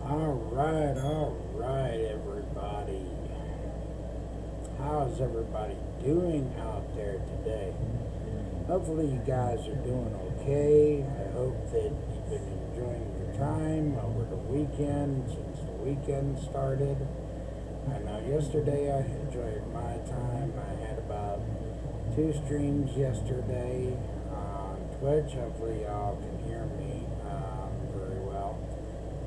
All right, everybody. How's everybody doing out there today? Hopefully, you guys are doing okay. I hope that you've been enjoying your time over the weekend since the weekend started. I know yesterday I enjoyed my time. I had about 2 streams yesterday on Twitch. Hopefully, y'all can hear me very well.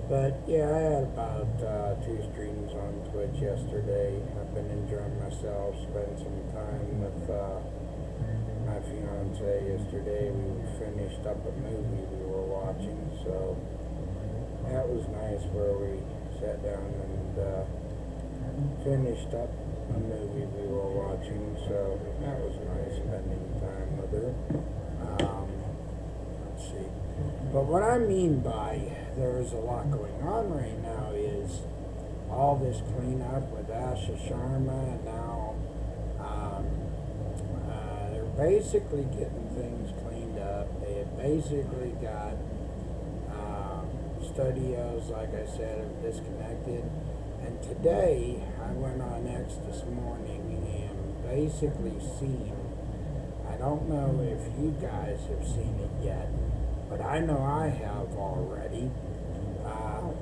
But yeah, I had about 2 streams on Twitch yesterday. I've been enjoying myself, spent some time with my fiance yesterday. We finished up a movie we were watching, so that was nice where we sat down and finished up a movie we were watching, so that was nice spending time with her. Let's see. But what I mean by there's a lot going on right now is all this cleanup with Asha Sharma, and now they're basically getting things cleaned up. They have basically got studios, like I said, have disconnected. And today I went on X this morning and basically seen, I don't know if you guys have seen it yet, but I know I have already.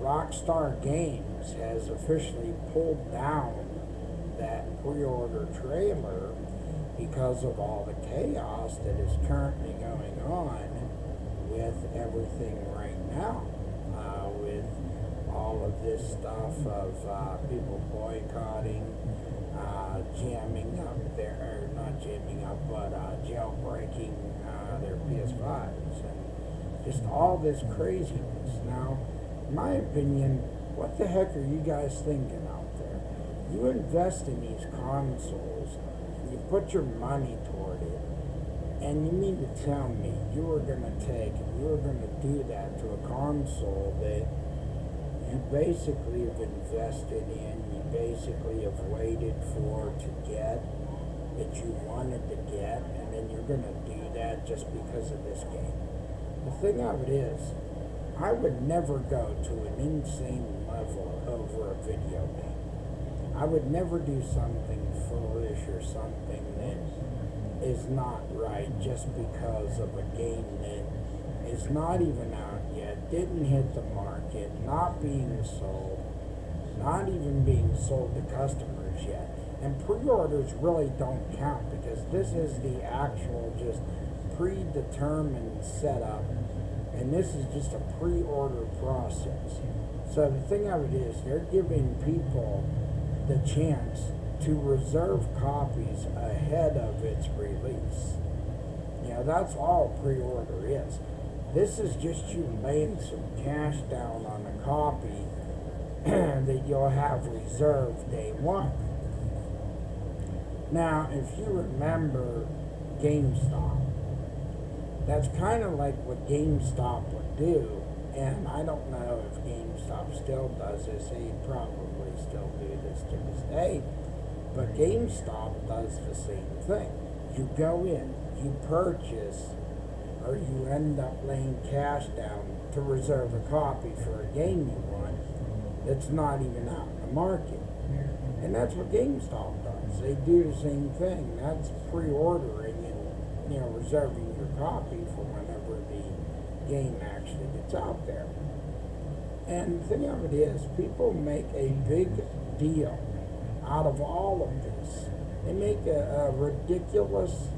Rockstar Games has officially pulled down that pre-order trailer because of all the chaos that is currently going on with everything right now. With all of this stuff of people boycotting, jamming up or not jamming up, but jailbreaking their PS5s, and just all this craziness. Now, in my opinion, what the heck are you guys thinking out there? You invest in these consoles, you put your money toward it, and you mean to tell me you were going to do that to a console that you basically have invested in, you basically have waited for to get, that you wanted to get, and then you're going to do that just because of this game? The thing of it is, I would never go to an insane level over a video game. I would never do something foolish or something that is not right just because of a game that is not even out yet, didn't hit the market, not being sold, not even being sold to customers yet. And pre-orders really don't count because this is the actual just predetermined setup, and this is just a pre-order process. So the thing of it is, they're giving people the chance to reserve copies ahead of its release. You know, that's all pre-order is. This is just you laying some cash down on a copy that you'll have reserved day one. Now, if you remember GameStop, that's kind of like what GameStop would do, and I don't know if GameStop still does this. They probably still do this to this day, but GameStop does the same thing. You go in, you purchase, or you end up laying cash down to reserve a copy for a game you want that's not even out in the market. And that's what GameStop does. They do the same thing. That's pre-ordering and, you know, reserving your copy for whenever the game actually gets out there. And the thing of it is, people make a big deal out of all of this. They make a ridiculous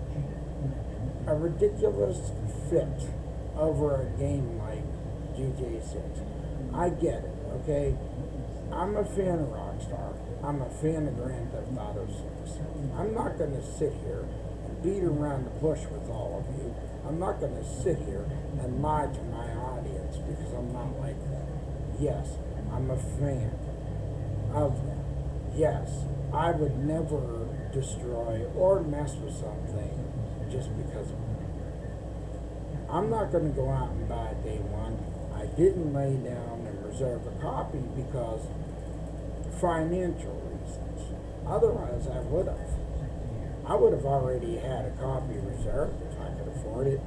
fit over a game like GTA 6. I get it, okay? I'm a fan of Rockstar. I'm a fan of Grand Theft Auto 6. I'm not going to sit here and beat around the bush with all of you. I'm not going to sit here and lie to my audience because I'm not like that. Yes, I'm a fan of them. Yes, I would never destroy or mess with something just because of it. I'm not going to go out and buy it day one. I didn't lay down and reserve a copy because financial reasons. Otherwise, I would have. I would have already had a copy reserved if I could afford it.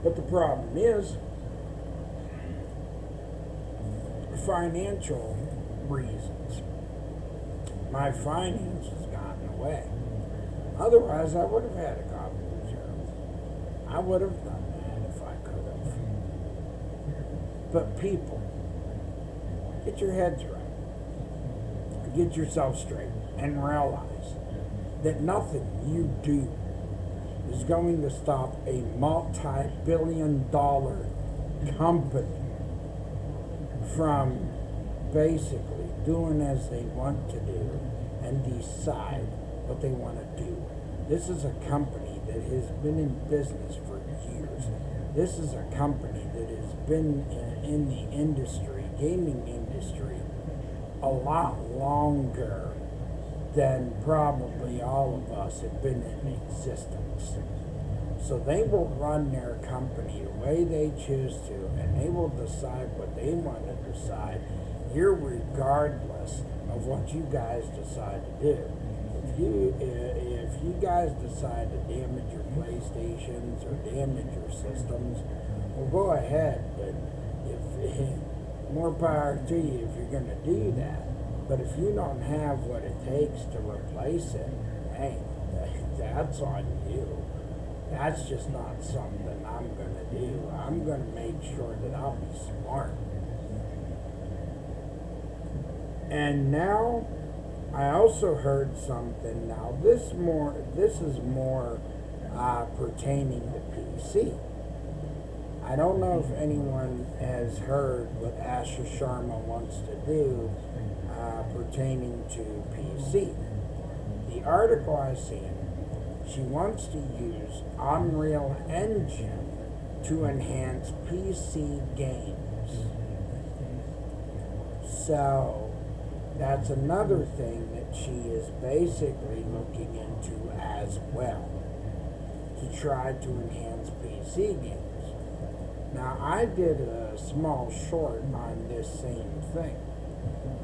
But the problem is financial reasons. My finances got in the way. Otherwise, I would have had a copy reserve. I would have done that if I could have. But people, get your heads right. Get yourself straight and realize that nothing you do is going to stop a multi-billion-dollar company from basically doing as they want to do and decide what they want to do. This is a company that has been in business for years. This is a company that has been in the industry, gaming industry, a lot longer than probably all of us have been in existence. So they will run their company the way they choose to, and they will decide what they want to decide, irregardless of what you guys decide to do. If you guys decide to damage your PlayStations or damage your systems, well, go ahead. But if more power to you if you're going to do that. But if you don't have what it takes to replace it, hey, that's on you. That's just not something I'm going to do. I'm going to make sure that I'll be smart. And now, I also heard something. Now, this is more pertaining to PC. I don't know if anyone has heard what Asha Sharma wants to do pertaining to PC. The article I seen, she wants to use Unreal Engine to enhance PC games. So that's another thing that she is basically looking into as well, to try to enhance PC games. Now, I did a small short on this same thing,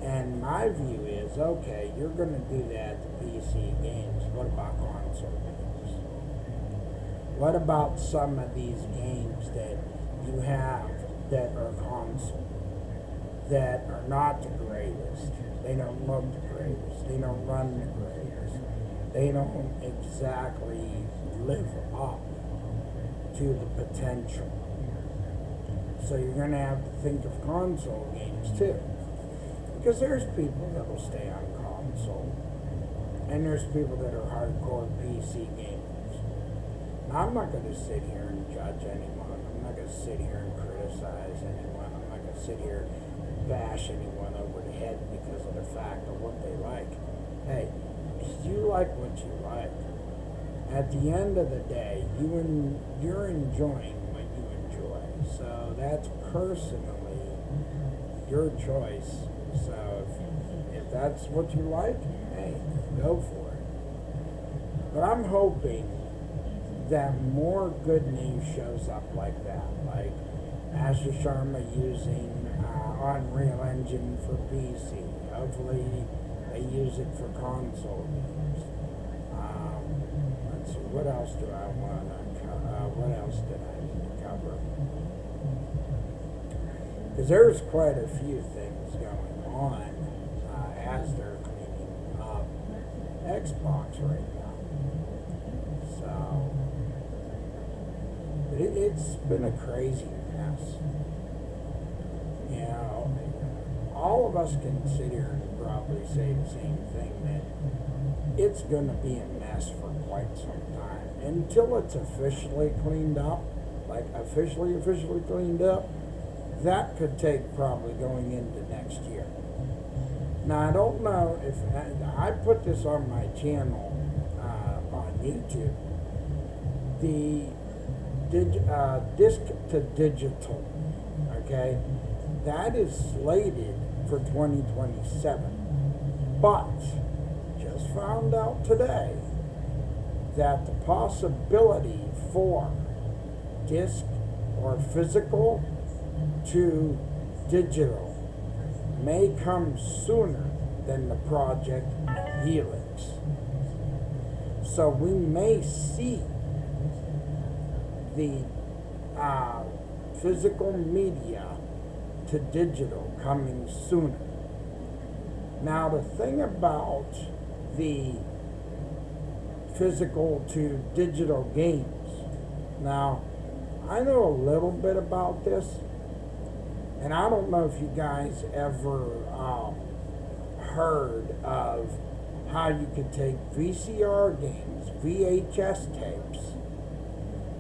and my view is, okay, you're going to do that to PC games. What about console games? What about some of these games that you have that are console, that are not the greatest? They don't look the greatest. They don't run the greatest. They don't exactly live up to the potential. So you're going to have to think of console games too. Because there's people that will stay on console. And there's people that are hardcore PC gamers. Now, I'm not going to sit here and judge anyone. I'm not going to sit here and criticize anyone. I'm not going to sit here and bash anyone over the head because of the fact of what they like. Hey, you like what you like. At the end of the day, you're enjoying what you enjoy. So that's personally your choice. So if that's what you like, hey, go for it. But I'm hoping that more good news shows up like that, like Asha Sharma using Unreal Engine for PC. Hopefully they use it for console games. Let's see, what else do I want to cover? What else did I need to cover? Because there's quite a few things going on as they're cleaning up Xbox right now. So, but it's been a crazy mess. You know, all of us can sit here and probably say the same thing, that it's going to be a mess for quite some time. Until it's officially cleaned up, like officially cleaned up, that could take probably going into next year. Now, I don't know if I put this on my channel on YouTube. The disc to digital, okay, that is slated for 2027. But just found out today that the possibility for disc or physical to digital may come sooner than the Project Helix. So we may see the uh, physical media to digital coming sooner. Now, the thing about the physical to digital games, now, I know a little bit about this, and I don't know if you guys ever heard of how you could take VCR games, VHS tapes,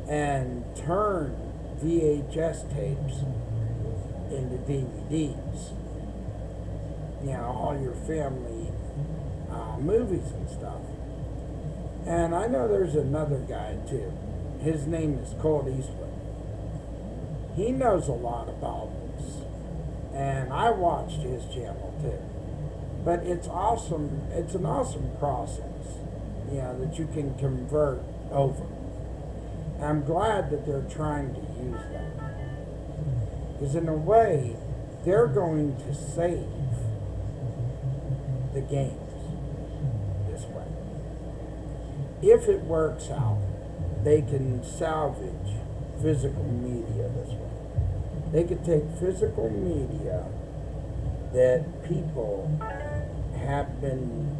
and turn VHS tapes into DVDs. You know, all your family movies and stuff. And I know there's another guy too. His name is Colt Eastwood. He knows a lot about this. And I watched his channel too. But it's awesome. It's an awesome process, you know, that you can convert over. And I'm glad that they're trying to use that. Because in a way, they're going to save the games this way. If it works out, they can salvage physical media this way. They could take physical media that people have been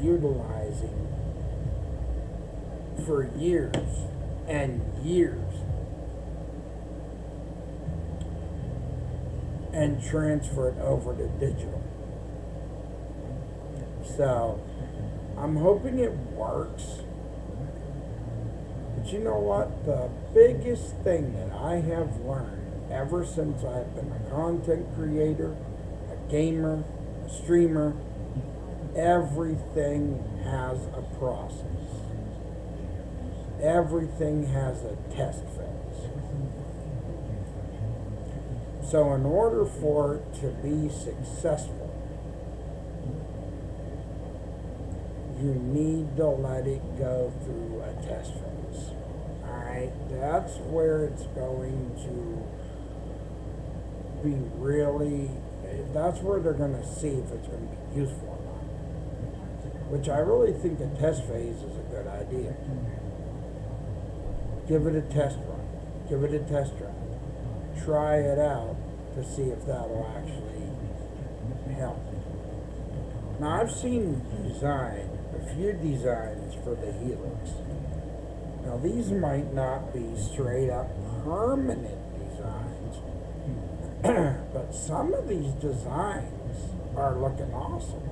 utilizing for years and years and transfer it over to digital. So, I'm hoping it works. But you know what? The biggest thing that I have learned ever since I've been a content creator, a gamer, a streamer, everything has a process. Everything has a test phase. So in order for it to be successful, you need to let it go through a test phase. Alright? That's where it's going to be really, that's where they're going to see if it's going to be useful or not. Which I really think a test phase is a good idea. Give it a test run. Give it a test run. Try it out to see if that'll actually help. Now I've seen a few designs for the Helix. Now these might not be straight up permanent designs, but some of these designs are looking awesome,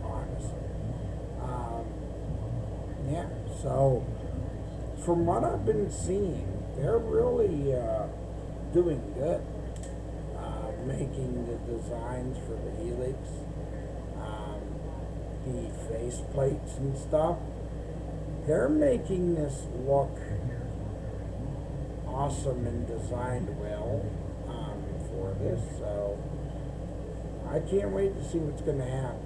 honestly. Yeah, so from what I've been seeing, they're really doing good, making the designs for the Helix, the face plates and stuff. They're making this look awesome and designed well for this, so I can't wait to see what's going to happen.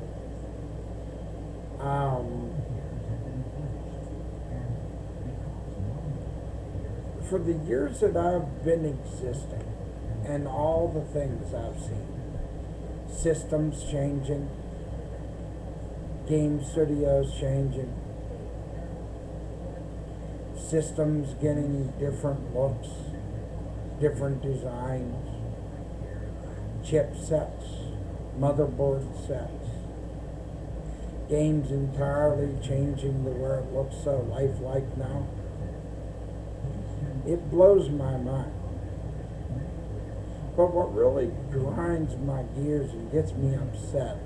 For the years that I've been existing and all the things I've seen, systems changing, game studios changing, systems getting different looks, different designs, chipsets, motherboard sets, games entirely changing to where it looks so lifelike now. It blows my mind. But what really grinds my gears and gets me upset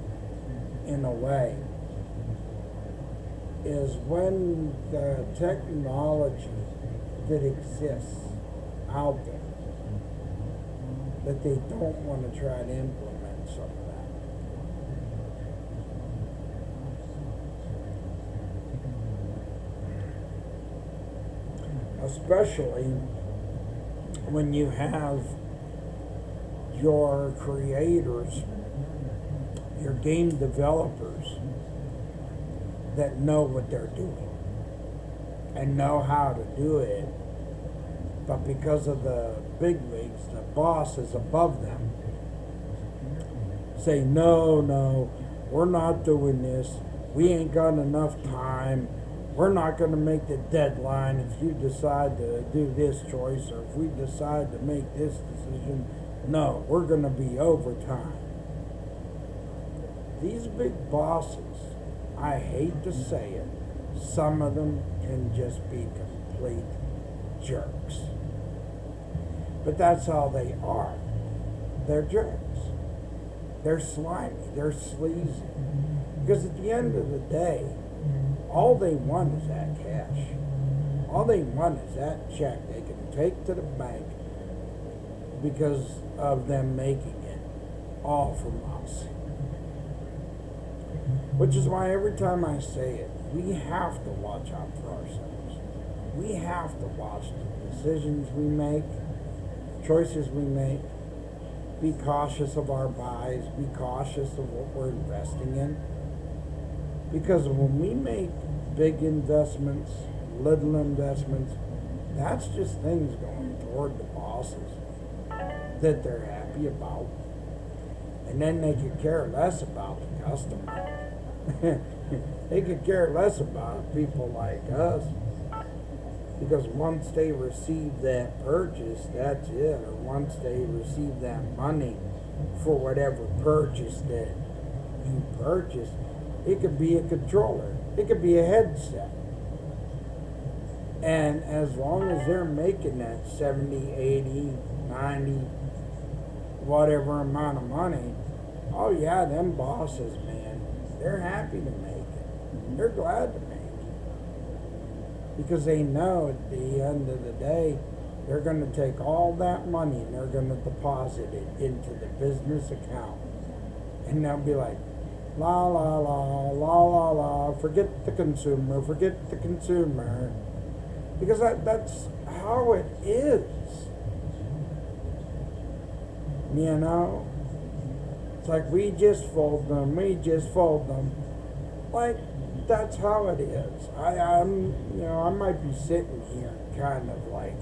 in a way is when the technology that exists out there, that they don't want to try to implement some of that. Especially when you have your creators, your game developers that know what they're doing and know how to do it, but because of the bigwigs, the bosses above them, say, no, we're not doing this, we ain't got enough time, we're not going to make the deadline if you decide to do this choice, or if we decide to make this decision. No, we're going to be overtime. These big bosses, I hate to say it, some of them can just be complete jerks. But that's all they are. They're jerks. They're slimy. They're sleazy. Because at the end of the day, all they want is that cash. All they want is that check they can take to the bank because of them making it all from us. Which is why every time I say it, we have to watch out for ourselves. We have to watch the decisions we make, choices we make. Be cautious of our buys. Be cautious of what we're investing in. Because when we make big investments, little investments, that's just things going toward the bosses that they're happy about. And then they could care less about the customer. They could care less about people like us. Because once they receive that purchase, that's it. Or once they receive that money for whatever purchase that you purchased, it could be a controller. It could be a headset. And as long as they're making that 70, 80, 90, whatever amount of money, oh yeah, them bosses, man, they're happy to make it. They're glad to make it. Because they know at the end of the day, they're going to take all that money and they're going to deposit it into the business account. And they'll be like, la la la, la la la, forget the consumer. Because that's how it is. You know? It's like, we just fold them. Like, that's how it is. I might be sitting here kind of like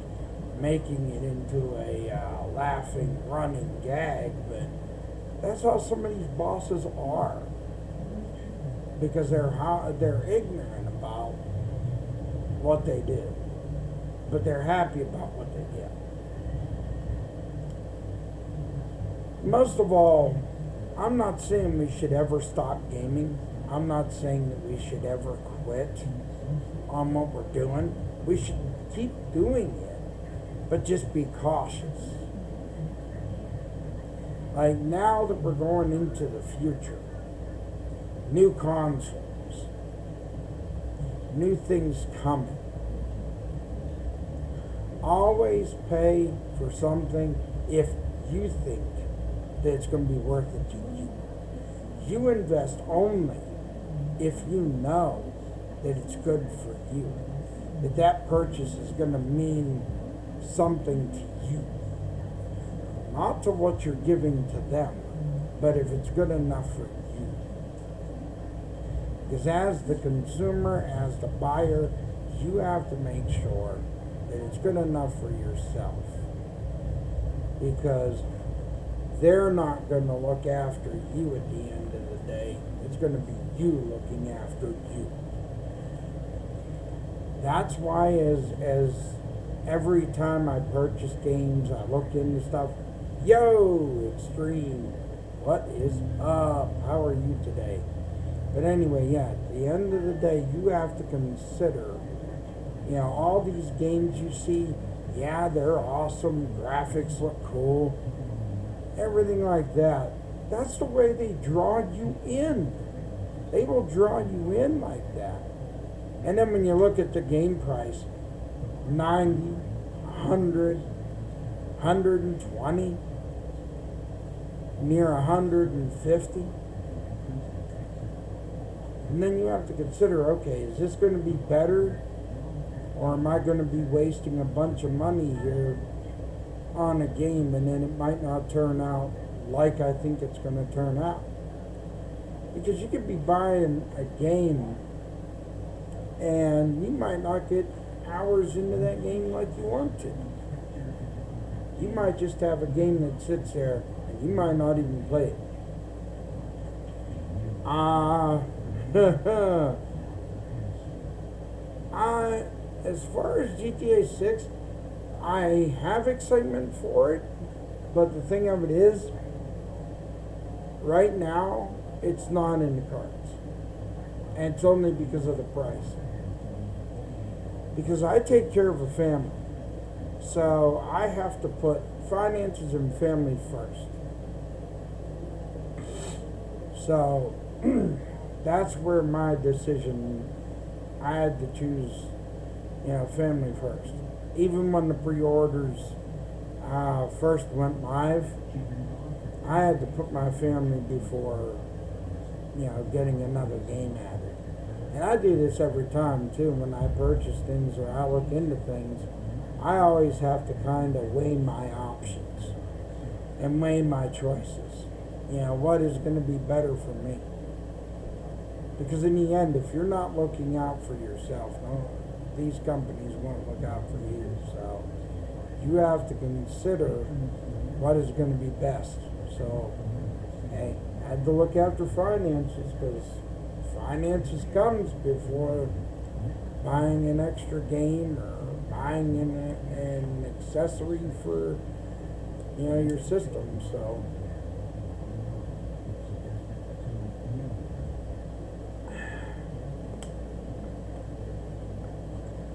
making it into a laughing, running gag, but that's how some of these bosses are. Because they're ignorant about what they do, but they're happy about what they get. Most of all, I'm not saying we should ever stop gaming. I'm not saying that we should ever quit on what we're doing. We should keep doing it, but just be cautious. Like now that we're going into the future, new consoles, new things coming. Always pay for something if you think that it's going to be worth it to you. You invest only if you know that it's good for you, that purchase is going to mean something to you, not to what you're giving to them, but if it's good enough for you. Because as the consumer, as the buyer, you have to make sure that it's good enough for yourself, because they're not going to look after you at the end of the day. It's going to be you looking after you. That's why as every time I purchase games, I look into stuff. Yo, Extreme, what is up? How are you today? But anyway, yeah, at the end of the day, you have to consider, all these games you see, yeah, they're awesome, graphics look cool, everything like that. That's the way they draw you in. They will draw you in like that. And then when you look at the game price, 90, 100, 120, near 150. And then you have to consider, okay, is this going to be better? Or am I going to be wasting a bunch of money here on a game and then it might not turn out like I think it's going to turn out? Because you could be buying a game and you might not get hours into that game like you want to. You might just have a game that sits there and you might not even play it. As far as GTA 6, I have excitement for it, but the thing of it is, right now, it's not in the cards. And it's only because of the price. Because I take care of a family. So I have to put finances and family first. So that's where my decision, I had to choose, family first. Even when the pre-orders first went live, I had to put my family before, getting another game added. And I do this every time too. When I purchase things or I look into things, I always have to kind of weigh my options and weigh my choices. What is going to be better for me? Because in the end, if you're not looking out for yourself, no, these companies won't look out for you. So you have to consider what is going to be best. So, hey, I had to look after finances because finances comes before buying an extra game or buying an accessory for, your system. So.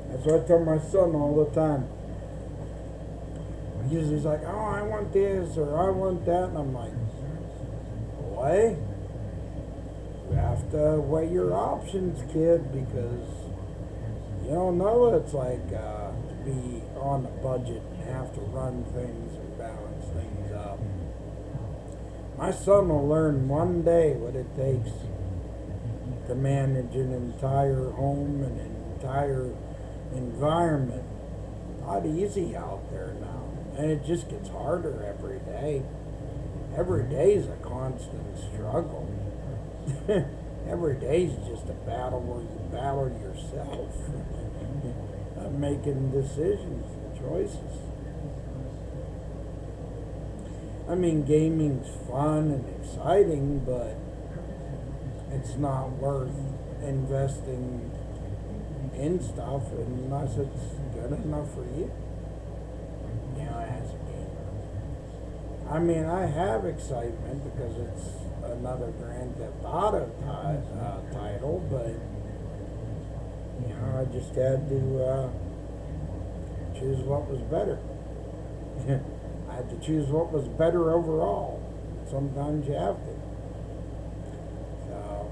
That's what I tell my son all the time. He's like, oh, I want this or I want that. And I'm like, boy, you have to weigh your options, kid, because you don't know what it's like to be on a budget and have to run things and balance things up. My son will learn one day what it takes to manage an entire home and an entire environment. A lot easy out there now. And it just gets harder every day. Every day is a constant struggle. Every day is just a battle where you battle yourself. Making decisions and choices. I mean, gaming's fun and exciting, but it's not worth investing in stuff unless it's good enough for you. As a gamer. I mean, I have excitement because it's another Grand Theft Auto title, but I just had to choose what was better. I had to choose what was better overall. Sometimes you have to. So,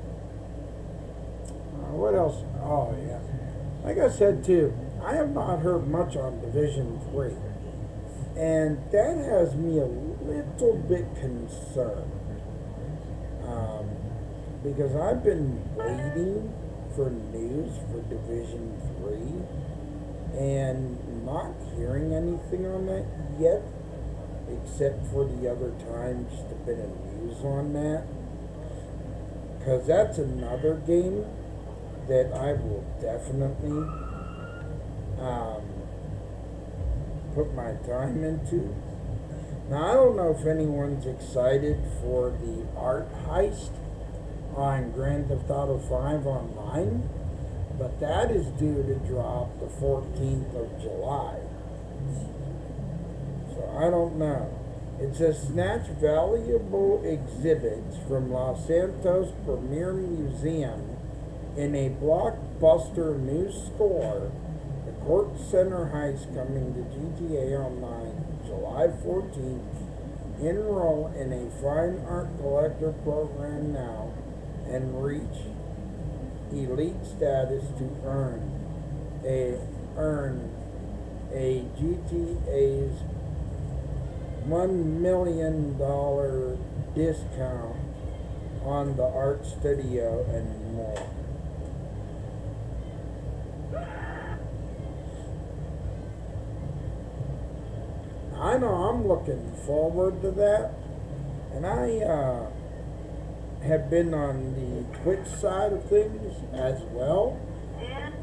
what else? Oh, yeah. Like I said, too, I have not heard much on Division 3. And that has me a little bit concerned. Because I've been waiting for news for Division 3 and not hearing anything on that yet, except for the other time just a bit of news on that. Because that's another game that I will definitely put my time into. Now, I don't know if anyone's excited for the art heist on Grand Theft Auto 5 Online, but that is due to drop the 14th of July. So I don't know. It says snatch valuable exhibits from Los Santos Premier Museum in a blockbuster new store. The Court Center heist coming to GTA Online July 14th. Enroll in a fine art collector program now and reach elite status to earn a GTA's $1 million discount on the art studio and more. I know I'm looking forward to that, and I have been on the Twitch side of things as well,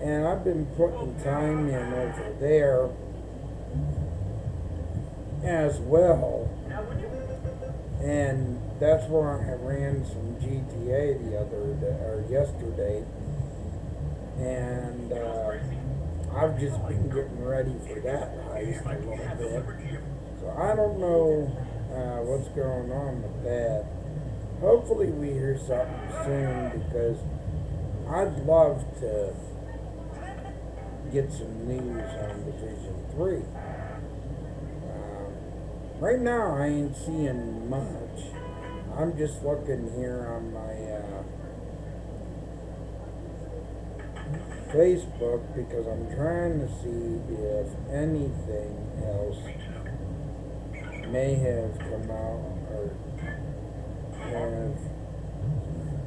and I've been putting time in over there as well, and that's where I ran some GTA the other day, or yesterday, and I've just been getting ready for that heist a little bit. So I don't know what's going on with that. Hopefully we hear something soon because I'd love to get some news on Division 3. Right now I ain't seeing much. I'm just looking here on my Facebook because I'm trying to see if anything else may have come out or have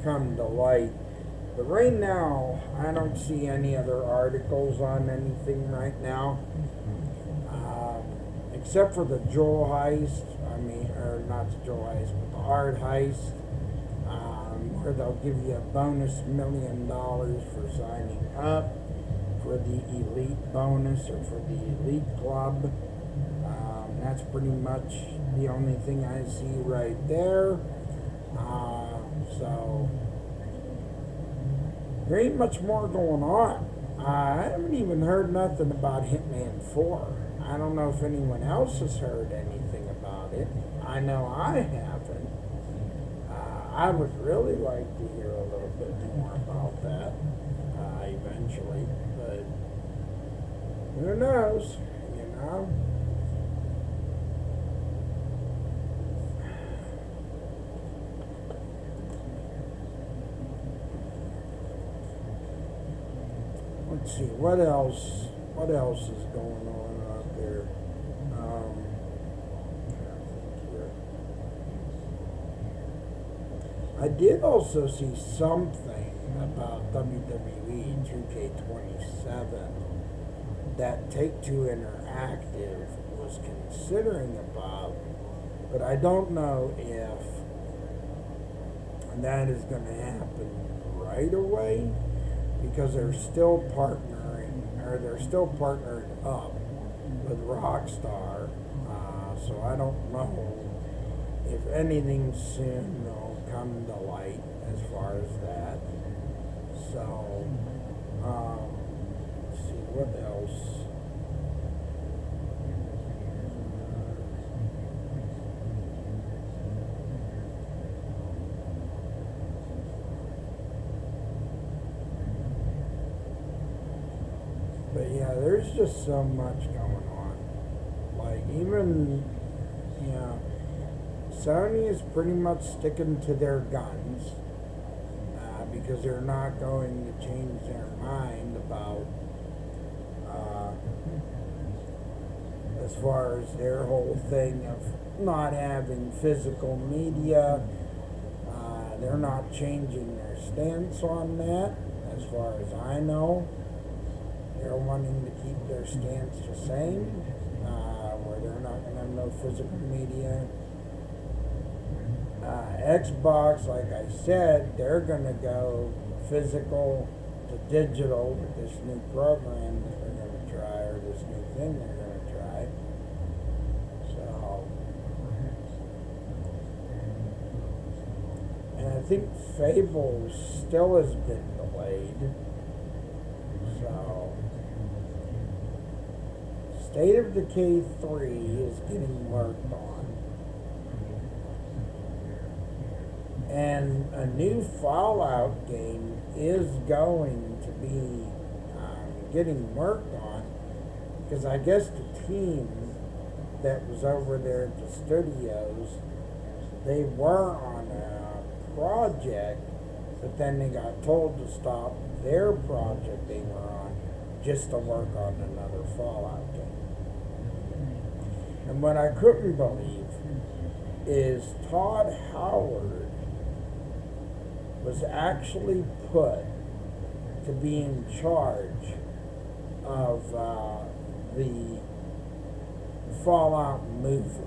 come to light. But right now, I don't see any other articles on anything right now. Except for the Joel heist. Or not the Joel heist, but the Art heist. Where they'll give you a bonus $1 million for signing up for the elite bonus or for the elite club. That's pretty much the only thing I see right there. So there ain't much more going on. I haven't even heard nothing about Hitman 4. I don't know if anyone else has heard anything about it. I know I haven't. I would really like to hear a little bit more about that eventually, but who knows, you know? Let's see, what else is going on out there? I did also see something about WWE 2K27 that Take-Two Interactive was considering about, but I don't know if that is going to happen right away because they're still partnering up with Rockstar, so I don't know if anything soon will come to light as far as that. So, let's see, what else? But yeah, there's just so much going on. Like, even, you know, Sony is pretty much sticking to their guns because they're not going to change their mind about as far as their whole thing of not having physical media. They're not changing their stance on that, as far as I know. They're wanting to keep their stance the same, where they're not going to have no physical media. Xbox, like I said, they're going to go physical to digital with this new program that they're going to try, or this new thing they're going to try. So, and I think Fable still has been delayed. So, State of Decay 3 is getting worked on. And a new Fallout game is going to be getting worked on, because I guess the team that was over there at the studios, they were on a project, but then they got told to stop their project they were on just to work on another Fallout game. And what I couldn't believe is Todd Howard was actually put to be in charge of the Fallout movie.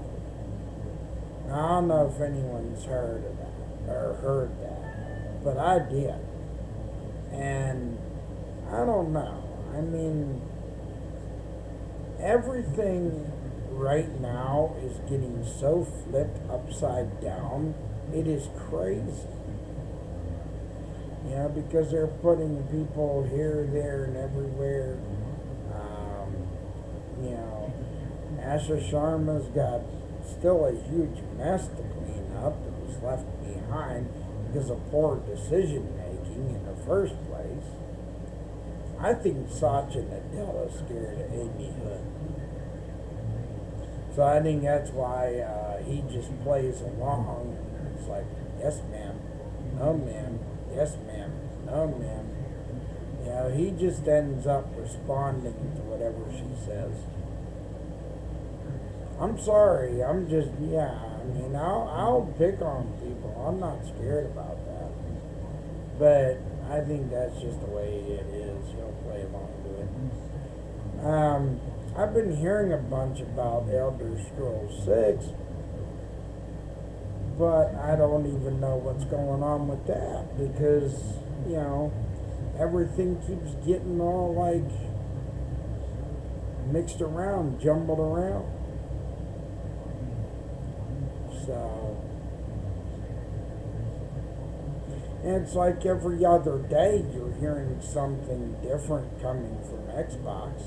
Now, I don't know if anyone's heard of that or heard that, but I did. And I don't know. I mean, everything right now is getting so flipped upside down. It is crazy. You know, because they're putting people here, there, and everywhere. Asha Sharma's got still a huge mess to clean up that was left behind because of poor decision making in the first place. I think Satya Nadella is scared of Amy Hood. So I think that's why he just plays along. It's like, yes ma'am, no ma'am, yes ma'am, no ma'am. You know, he just ends up responding to whatever she says. I'm sorry, I mean, I'll pick on people. I'm not scared about that. But I think that's just the way it is. He'll play along to it. I've been hearing a bunch about Elder Scrolls 6, but I don't even know what's going on with that because, you know, everything keeps getting all like mixed around, jumbled around. So, and it's like every other day you're hearing something different coming from Xbox.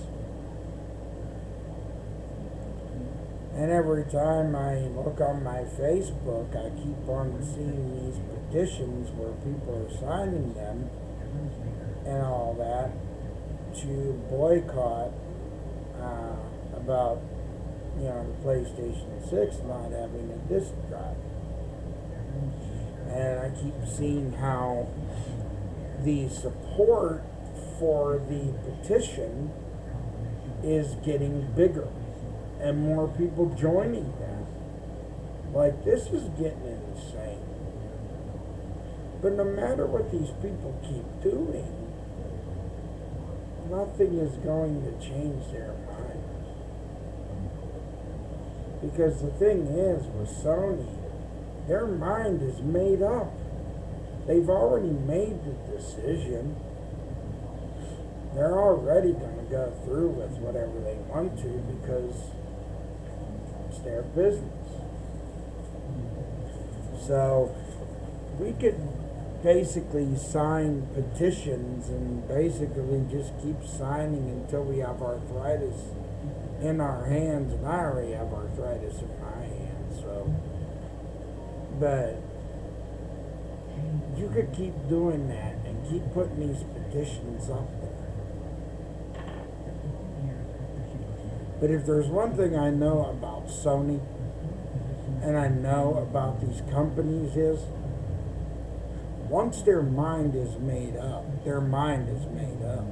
And every time I look on my Facebook, I keep on seeing these petitions where people are signing them and all that to boycott about, you know, the PlayStation 6 not having a disc drive. And I keep seeing how the support for the petition is getting bigger and more people joining that. Like, this is getting insane. But no matter what these people keep doing, nothing is going to change their minds. Because the thing is, with Sony, their mind is made up. They've already made the decision. They're already going to go through with whatever they want to because it's their business. So we could basically sign petitions and basically just keep signing until we have arthritis in our hands, and I already have arthritis in my hands, so. But you could keep doing that and keep putting these petitions up there. But if there's one thing I know about Sony and I know about these companies is, once their mind is made up, their mind is made up.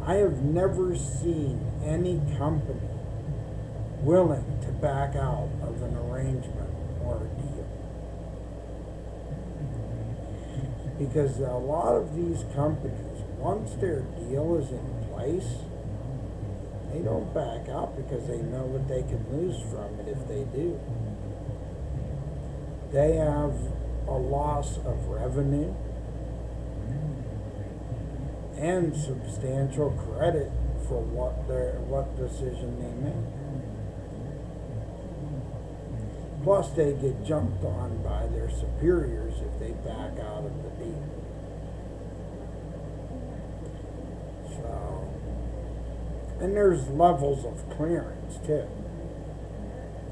I have never seen any company willing to back out of an arrangement or a deal. Because a lot of these companies, once their deal is in place, they don't back out because they know what they can lose from it if they do. They have a loss of revenue and substantial credit for what decision they make. Plus, they get jumped on by their superiors if they back out of the deal. So, and there's levels of clearance too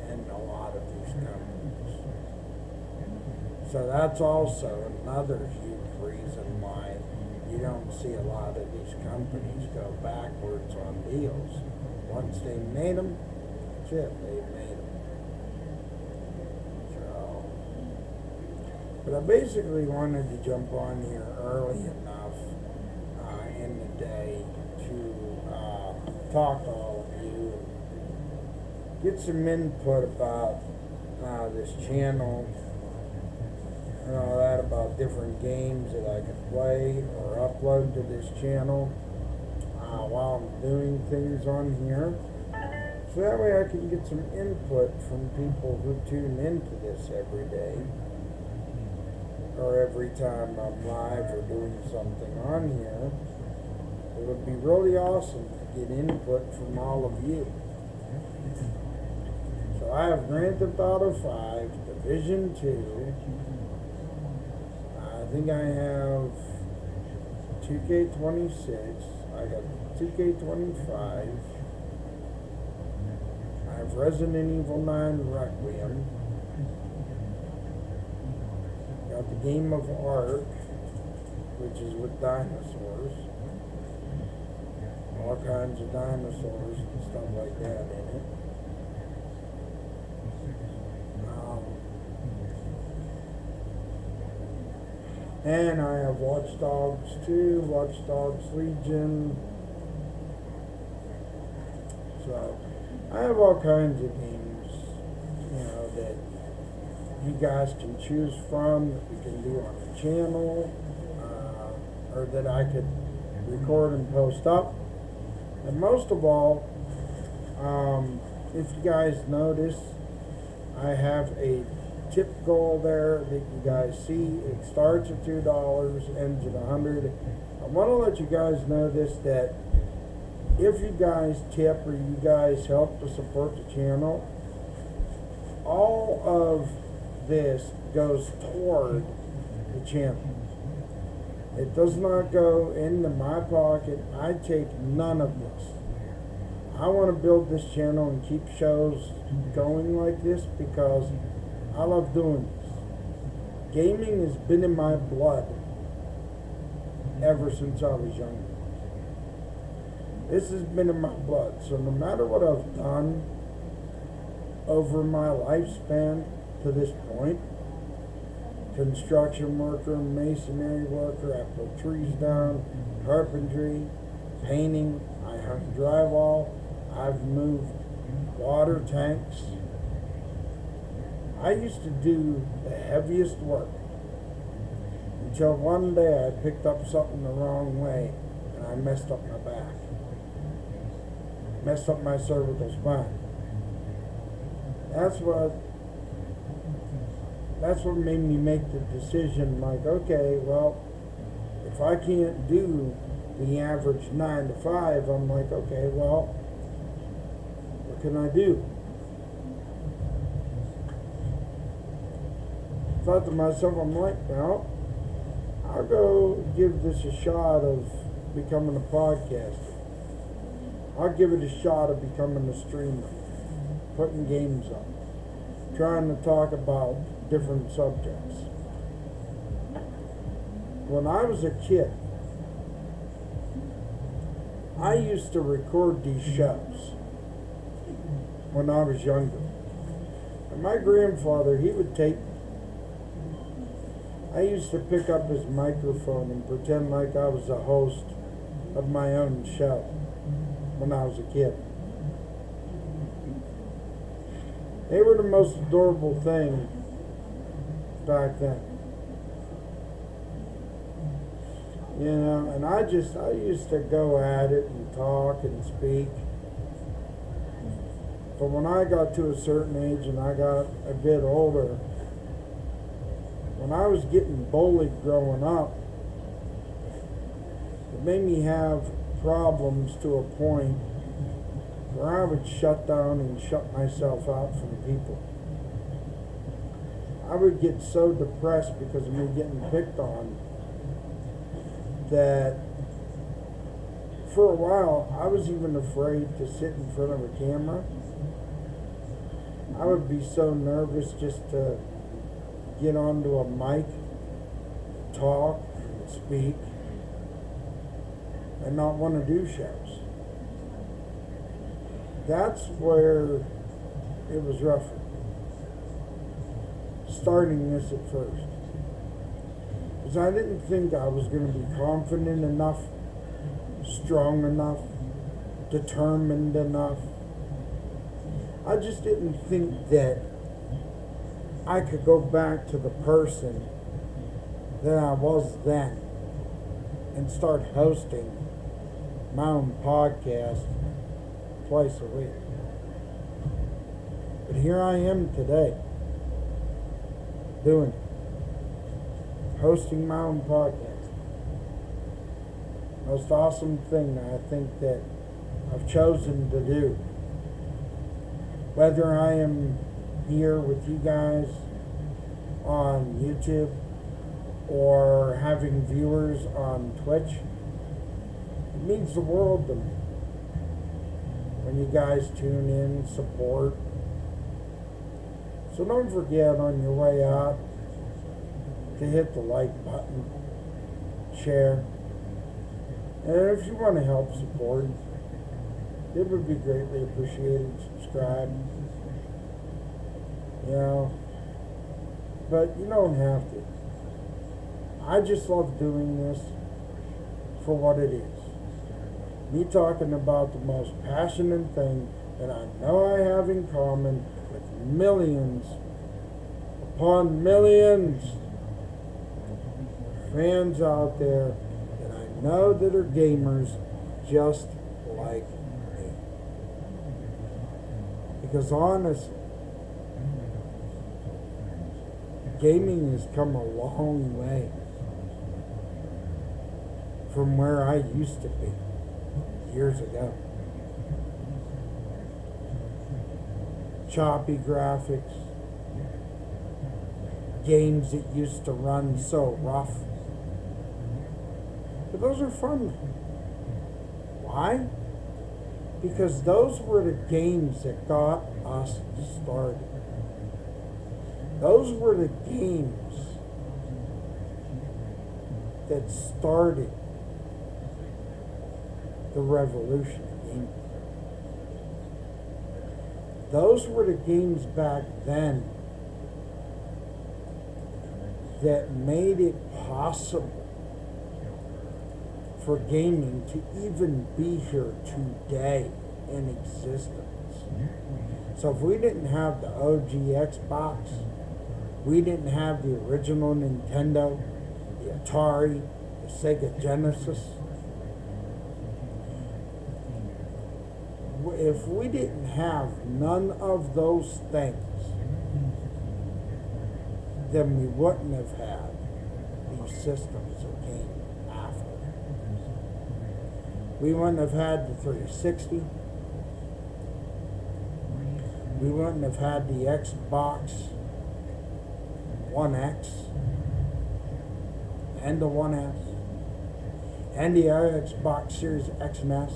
in a lot of these companies. So that's also another huge reason why you don't see a lot of these companies go backwards on deals. Once they made them, that's it, they made them. But I basically wanted to jump on here early enough in the day to talk to all of you and get some input about this channel and all that, about different games that I could play or upload to this channel while I'm doing things on here. So that way I can get some input from people who tune into this every day. Or every time I'm live or doing something on here. It would be really awesome to get input from all of you. So I have Grand Theft Auto 5, Division 2. I think I have 2K26. I got 2K25. I have Resident Evil 9 Requiem. Got the Game of Ark, which is with dinosaurs. All kinds of dinosaurs and stuff like that in it. And I have Watch Dogs 2, Watch Dogs Legion. So, I have all kinds of games, that you guys can choose from, that we can do on the channel, or that I could record and post up. And most of all, if you guys notice, I have a tip goal there that you guys see. It starts at $2, ends at $100. I want to let you guys know this, that if you guys tip or you guys help to support the channel, all of this goes toward the channel. It does not go into my pocket. I take none of this. I want to build this channel and keep shows going like this because I love doing this. Gaming has been in my blood ever since I was younger. This has been in my blood. So no matter what I've done over my lifespan to this point, construction worker, masonry worker, I put trees down, carpentry, painting, I hung drywall, I've moved water tanks. I used to do the heaviest work until one day I picked up something the wrong way and I messed up my back. Messed up my cervical spine. That's what made me make the decision, like, okay, well, if I can't do the average 9 to 5, I'm like, okay, well, what can I do? Thought to myself, I'm like, well, I'll go give this a shot of becoming a podcaster. I'll give it a shot of becoming a streamer, putting games up, trying to talk about different subjects. When I was a kid, I used to record these shows when I was younger. And my grandfather, he would tape. I used to pick up his microphone and pretend like I was a host of my own show when I was a kid. They were the most adorable thing back then. And I used to go at it and talk and speak. But when I got to a certain age and I got a bit older, when I was getting bullied growing up, it made me have problems to a point where I would shut down and shut myself out from people. I would get so depressed because of me getting picked on that for a while I was even afraid to sit in front of a camera. I would be so nervous just to get onto a mic, talk, and speak, and not want to do shows. That's where it was rougher. Starting this at first. Because I didn't think I was going to be confident enough, strong enough, determined enough. I just didn't think that I could go back to the person that I was then and start hosting my own podcast twice a week. But here I am today, doing it, hosting my own podcast. Most awesome thing that I think that I've chosen to do. Whether I am here with you guys on YouTube or having viewers on Twitch, it means the world to me. when you guys tune in, support. So don't forget on your way out to hit the like button, share, and if you want to help support, it would be greatly appreciated. Subscribe, but you don't have to. I just love doing this for what it is. Me talking about the most passionate thing that I know I have in common with millions upon millions of fans out there that I know that are gamers just like me. Because honestly, gaming has come a long way from where I used to be years ago. Choppy graphics, games that used to run so rough. But those are fun. Why? Because those were the games that got us started. Those were the games that started the revolution in gaming. Those were the games back then that made it possible for gaming to even be here today in existence. So if we didn't have the OG Xbox, we didn't have the original Nintendo, the Atari, the Sega Genesis, if we didn't have none of those things, then we wouldn't have had these systems that came after. We wouldn't have had the 360. We wouldn't have had the Xbox One X and the One S and the Xbox Series X and S,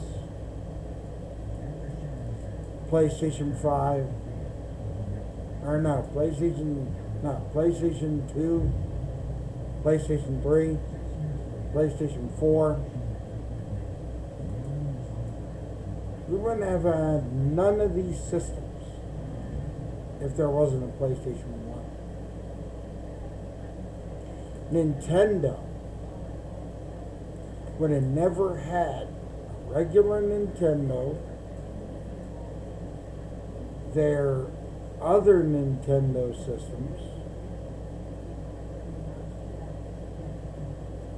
PlayStation 5, PlayStation 2, PlayStation 3, PlayStation 4. We wouldn't have had none of these systems if there wasn't a PlayStation 1. Nintendo would have never had a regular Nintendo, their other Nintendo systems,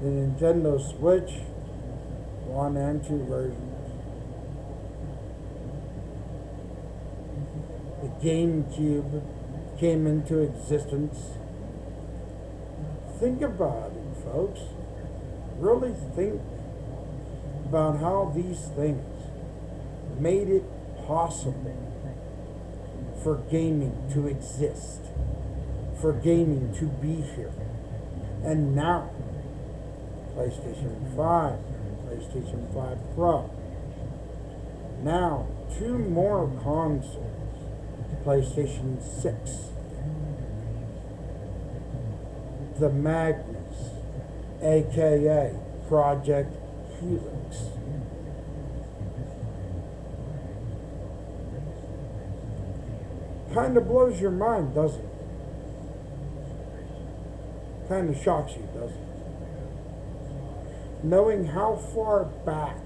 the Nintendo Switch 1 and 2 versions, the GameCube came into existence. Think about it, folks. Really think about how these things made it possible for gaming to exist, for gaming to be here. And now, PlayStation 5, PlayStation 5 Pro, now 2 more consoles, PlayStation 6, the Magnus, aka Project Helix. Kind of blows your mind, doesn't it? Kind of shocks you, doesn't it? Knowing how far back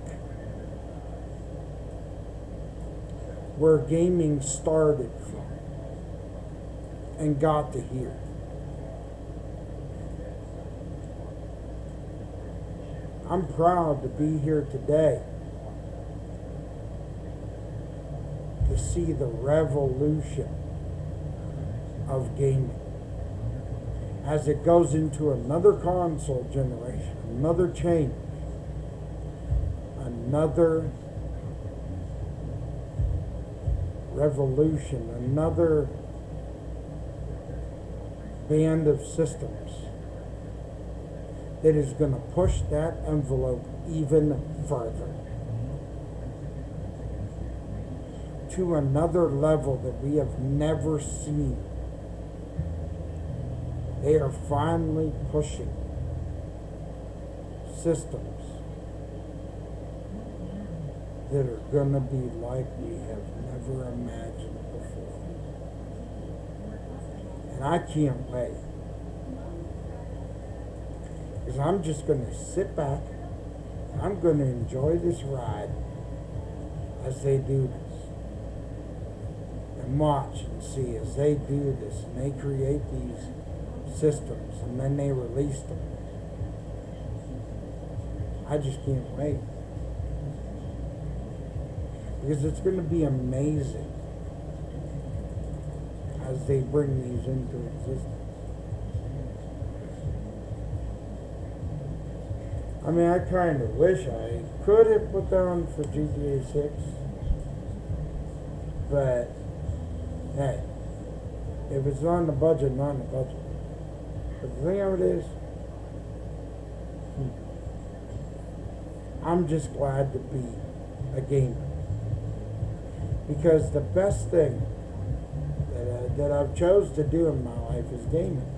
where gaming started from and got to here. I'm proud to be here today to see the revolution of gaming as it goes into another console generation, another change, another revolution, another band of systems that is going to push that envelope even further. to another level that we have never seen. They are finally pushing systems that are going to be like we have never imagined before. And I can't wait. Because I'm just going to sit back and I'm going to enjoy this ride as they do this. And watch and see as they do this and they create these systems and then they release them. I just can't wait. Because it's going to be amazing as they bring these into existence. I mean, I kind of wish I could have put down for GTA 6. But, hey, if it's on the budget, not on the budget. But the thing of it is, I'm just glad to be a gamer. Because the best thing that I've chose to do in my life is gaming.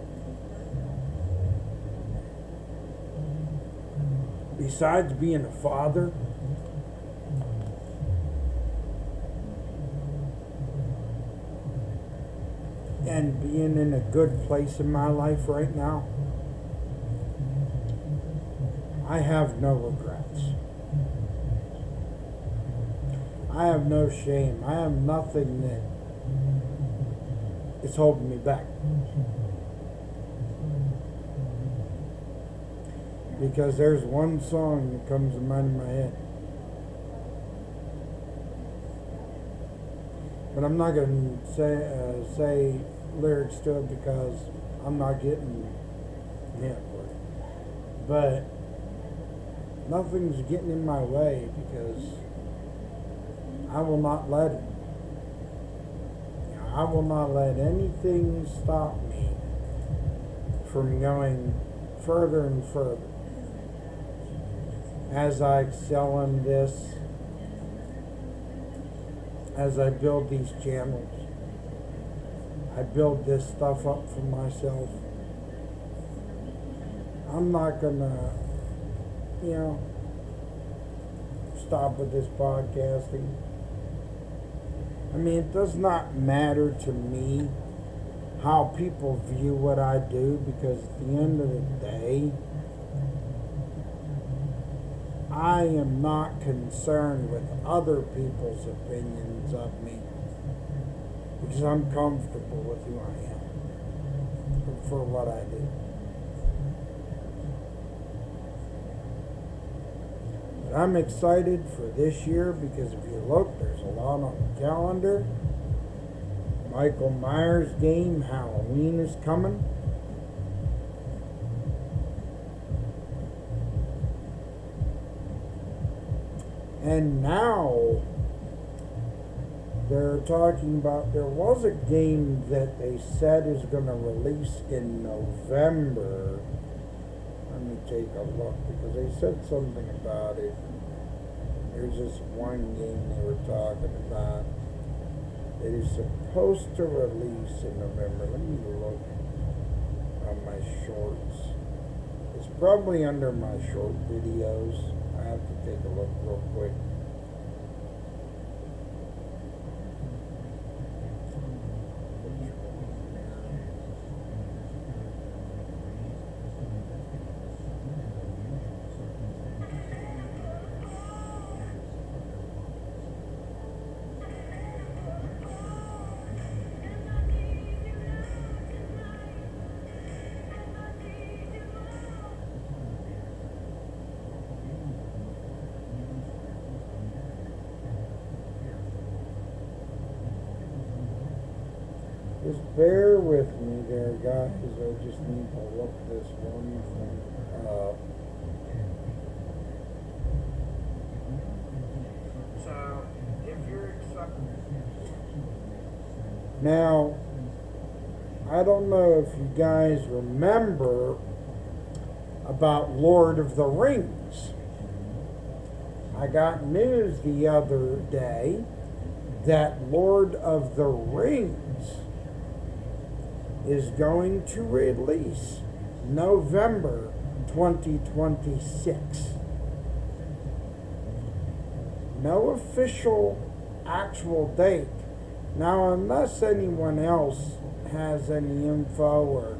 Besides being a father, and being in a good place in my life right now, I have no regrets. I have no shame. I have nothing that is holding me back. Because there's one song that comes to mind in my head. But I'm not going to say lyrics to it because I'm not getting hit for it. But nothing's getting in my way because I will not let it. I will not let anything stop me from going further and further. As I excel in this, as I build these channels, I build this stuff up for myself. I'm not gonna, stop with this podcasting. I mean, it does not matter to me how people view what I do, because at the end of the day, I am not concerned with other people's opinions of me, because I'm comfortable with who I am for what I do. But I'm excited for this year because if you look, there's a lot on the calendar. Michael Myers game, Halloween is coming. And now they're talking about, there was a game that they said is going to release in November. Let me take a look because they said something about it. There's this one game they were talking about that is supposed to release in November. Let me look on my shorts. It's probably under my short videos. I have to take a look real quick. Just bear with me there, guys. I just need to look this one thing up. So, if you're excited. Now, I don't know if you guys remember about Lord of the Rings. I got news the other day that Lord of the Rings is going to release November 2026. No official actual date. Now, unless anyone else has any info, or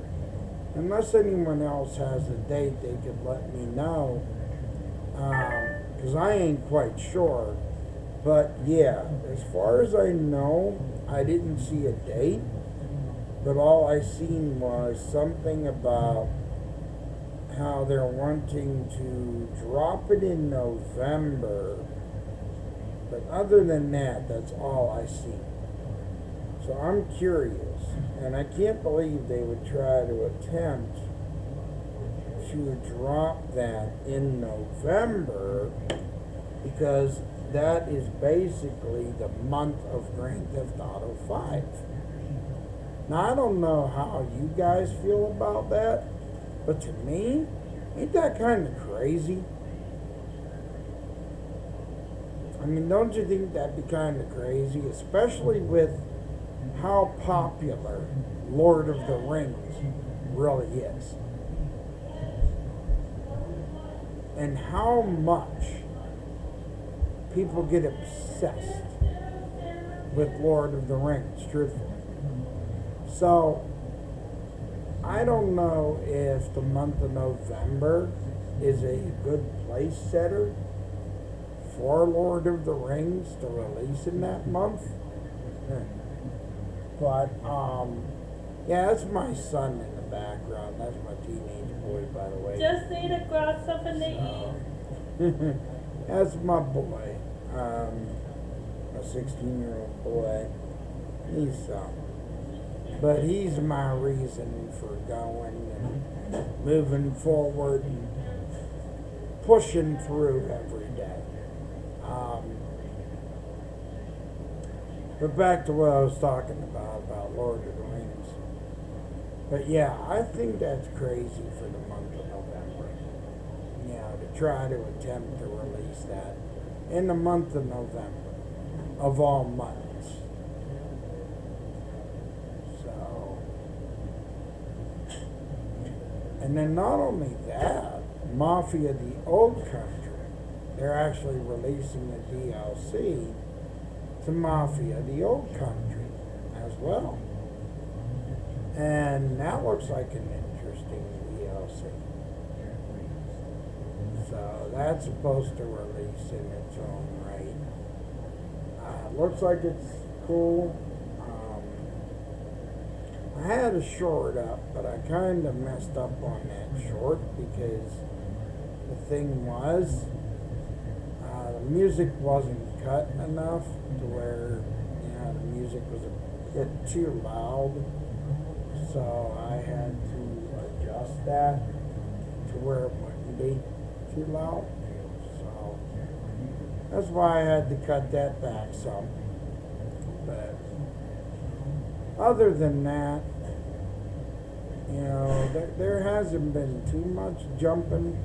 unless anyone else has a date, they could let me know, because I ain't quite sure. But yeah, as far as I know, I didn't see a date, but all I seen was something about how they're wanting to drop it in November. But other than that, that's all I see. So I'm curious, and I can't believe they would try to attempt to drop that in November, because that is basically the month of Grand Theft Auto 5. Now, I don't know how you guys feel about that, but to me, ain't that kind of crazy? I mean, don't you think that'd be kind of crazy, especially with how popular Lord of the Rings really is, and how much people get obsessed with Lord of the Rings, truthfully. So, I don't know if the month of November is a good place setter for Lord of the Rings to release in that month. But, yeah, that's my son in the background. That's my teenage boy, by the way. Just need to grab something to eat. That's my boy. A 16-year-old boy. He's, but he's my reason for going and moving forward and pushing through every day. But back to what I was talking about Lord of the Rings. But yeah, I think that's crazy for the month of November. You know, to try to attempt to release that in the month of November, of all months. So, and then not only that, Mafia the Old Country, they're actually releasing the DLC to Mafia the Old Country as well. And that looks like an interesting DLC. So that's supposed to release in its own right. Looks like it's cool. I had a short up, but I kind of messed up on that short because the thing was, the music wasn't cut enough to where, you know, the music was a bit too loud. So I had to adjust that to where it wouldn't be too loud. So that's why I had to cut that back some. But other than that, you know, there hasn't been too much jumping,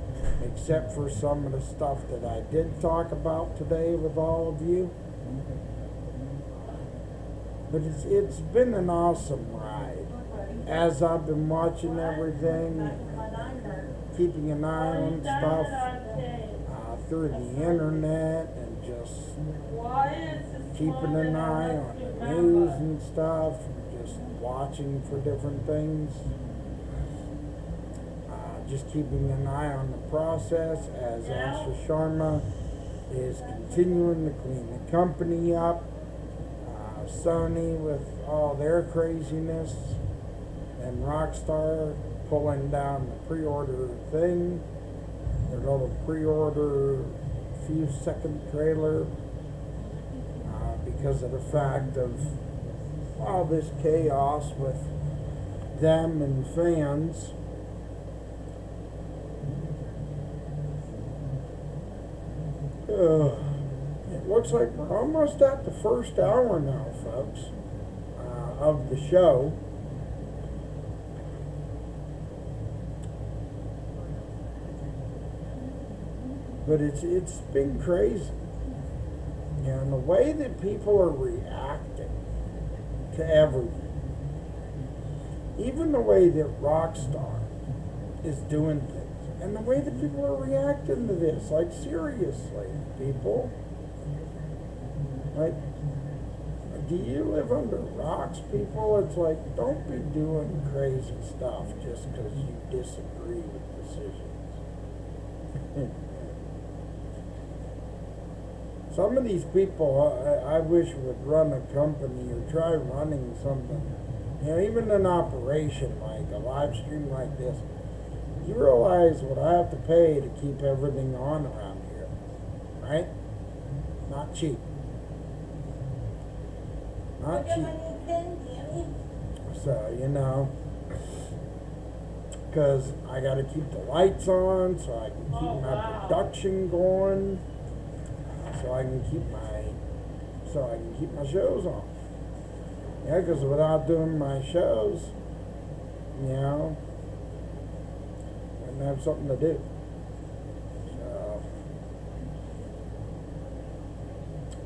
except for some of the stuff that I did talk about today with all of you. But it's been an awesome ride. As I've been watching everything, keeping an eye on stuff through the internet, and just keeping an eye on the news and stuff, and just watching for different things. Just keeping an eye on the process as Asher Sharma is continuing to clean the company up. Sony with all their craziness, and Rockstar pulling down the pre-order thing, their little pre-order few second trailer, because of the fact of all this chaos with them and fans. It looks like we're almost at the first hour now, folks, of the show. But it's been crazy. You know, and the way that people are reacting to everything, even the way that Rockstar is doing things, and the way that people are reacting to this, like seriously, people, like, do you live under rocks, people? It's like, don't be doing crazy stuff just because you disagree with decisions. Some of these people, I wish would run a company or try running something. You know, even an operation like a live stream like this. You realize what I have to pay to keep everything on around here, right? Not cheap. Not cheap. So, you know, because I got to keep the lights on so I can keep my production going, so I can keep my shows on. Yeah, because without doing my shows, you know, I wouldn't have something to do. So,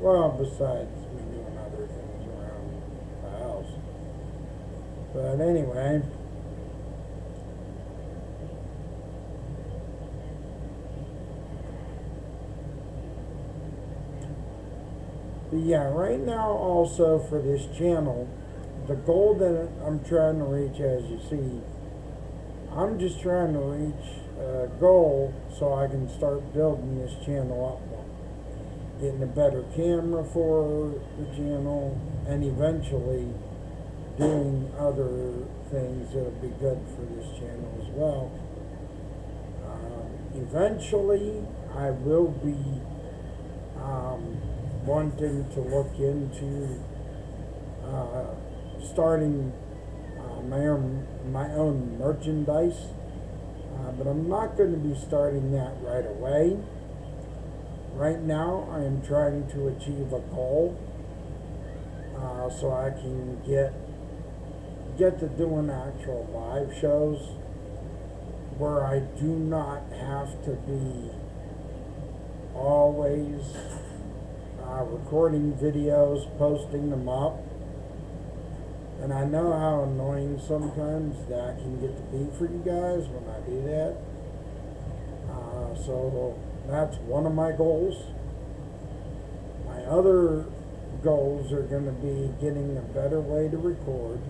well, besides me doing other things around the house. But anyway, but yeah, right now also for this channel, the goal that I'm trying to reach, as you see, I'm just trying to reach a goal so I can start building this channel up more. Getting a better camera for the channel, and eventually doing other things that'll be good for this channel as well. Eventually, I will be wanting to look into starting my own merchandise, but I'm not going to be starting that right away. Right now, I am trying to achieve a goal so I can get to doing actual live shows where I do not have to be always recording videos, posting them up. And I know how annoying sometimes that can get to be for you guys when I do that. So that's one of my goals. My other goals are going to be getting a better way to record.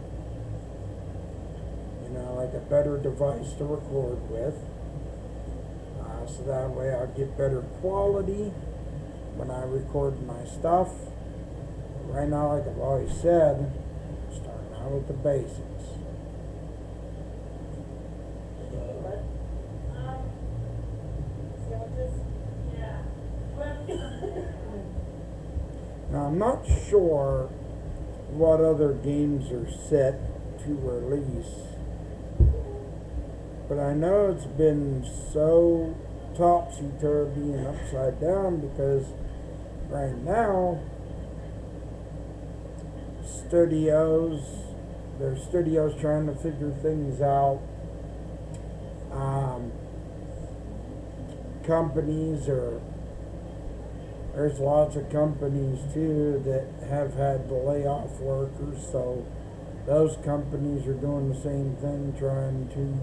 You know, like a better device to record with. So that way I'll get better quality when I record my stuff. Right now, like I've always said, starting out with the basics. Now, I'm not sure what other games are set to release, but I know it's been so topsy-turvy and upside down because right now, there's studios trying to figure things out. There's lots of companies too that have had to lay off workers, so those companies are doing the same thing, trying to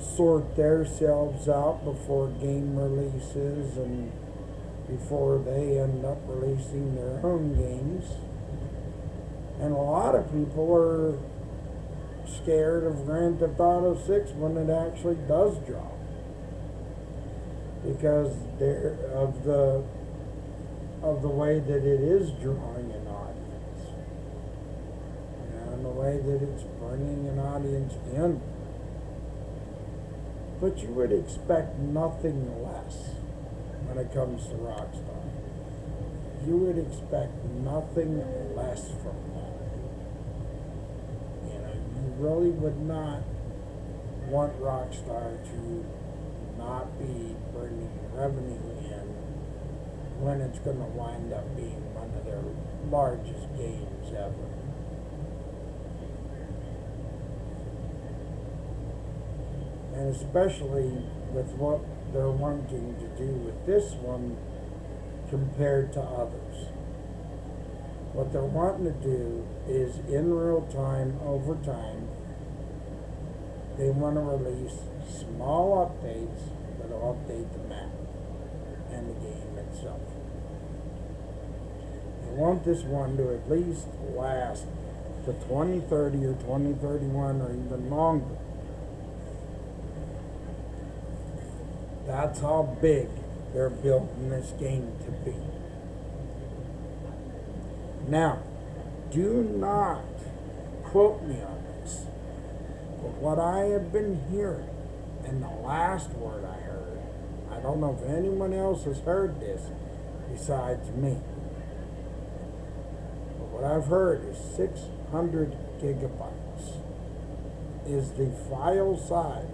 sort themselves out before game releases and before they end up releasing their own games. And a lot of people are scared of Grand Theft Auto 6 when it actually does drop, because of the way that it is drawing an audience, and the way that it's bringing an audience in. But you would expect nothing less when it comes to Rockstar. You would expect nothing less from them. You know, you really would not want Rockstar to not be bringing revenue in when it's going to wind up being one of their largest games ever. And especially with what they're wanting to do with this one compared to others. What they're wanting to do is in real time, over time, they want to release small updates that'll update the map and the game itself. They want this one to at least last to 2030 or 2031 or even longer. That's how big they're building this game to be. Now, do not quote me on this, but what I have been hearing, and the last word I heard, I don't know if anyone else has heard this besides me, but what I've heard is 600 gigabytes is the file size.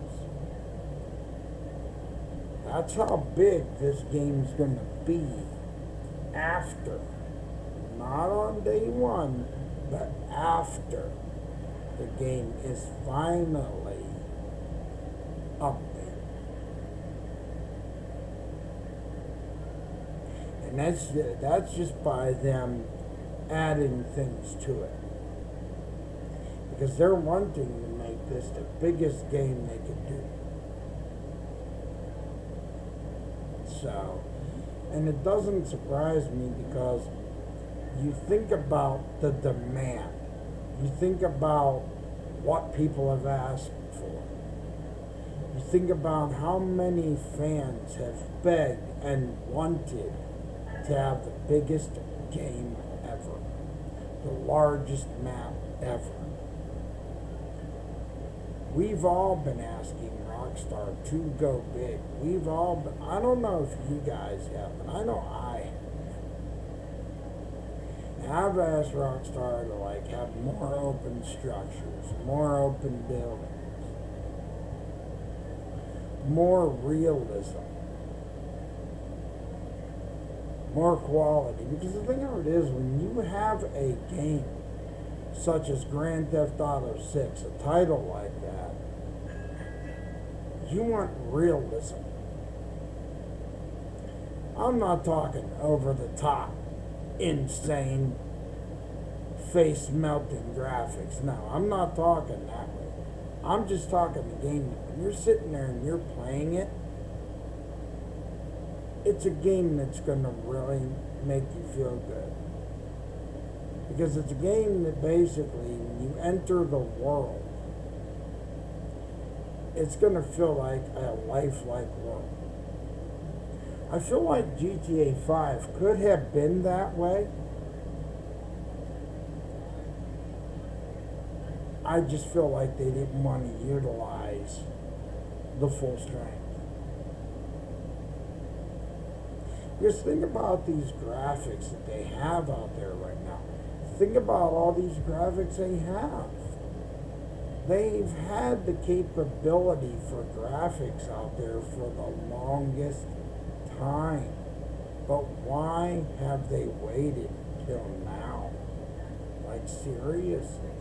That's how big this game's going to be after, not on day one, but after the game is finally updated. And that's just by them adding things to it. Because they're wanting to make this the biggest game they could do. So, and it doesn't surprise me because you think about the demand. You think about what people have asked for. You think about how many fans have begged and wanted to have the biggest game ever, the largest map ever. We've all been asking Rockstar to go big. We've all been, I don't know if you guys have, but I know I have. And I've asked Rockstar to have more open structures, more open buildings, more realism, more quality. Because the thing of it is, when you have a game such as Grand Theft Auto 6, a title like that, you want realism. I'm not talking over the top, insane, face melting graphics. No, I'm not talking that way. I'm just talking the game. When you're sitting there and you're playing it, it's a game that's going to really make you feel good. Because it's a game that basically, when you enter the world, it's going to feel like a lifelike world. I feel like GTA 5 could have been that way. I just feel like they didn't want to utilize the full strength. Just think about these graphics that they have out there right now. Think about all these graphics they have. They've had the capability for graphics out there for the longest time. But why have they waited till now? Seriously.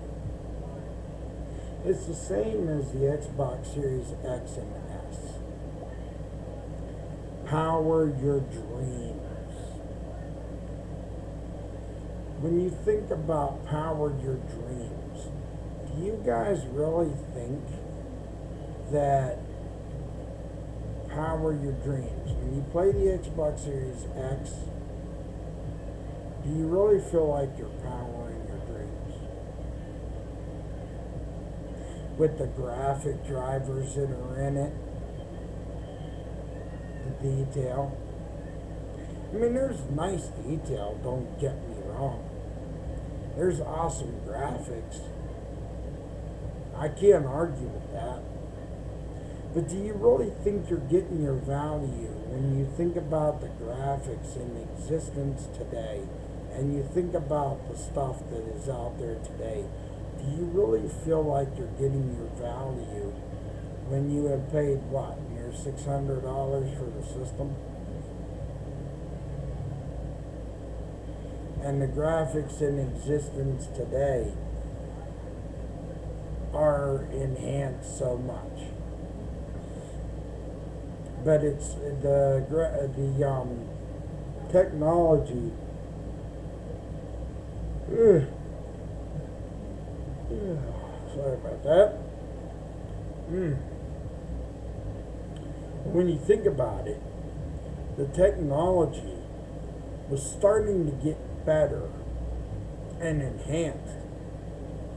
It's the same as the Xbox Series X and S. Power your dreams. When you think about power your dreams, do you guys really think that power your dreams, when you play the Xbox Series X, do you really feel like you're powering your dreams? With the graphic drivers that are in it, the detail. I mean, there's nice detail, don't get me wrong. There's awesome graphics. I can't argue with that. But do you really think you're getting your value when you think about the graphics in existence today and you think about the stuff that is out there today? Do you really feel like you're getting your value when you have paid what, near $600 for the system? And the graphics in existence today are enhanced so much. But it's the technology Ugh. Ugh. Sorry about that. When you think about it, the technology was starting to get better and enhanced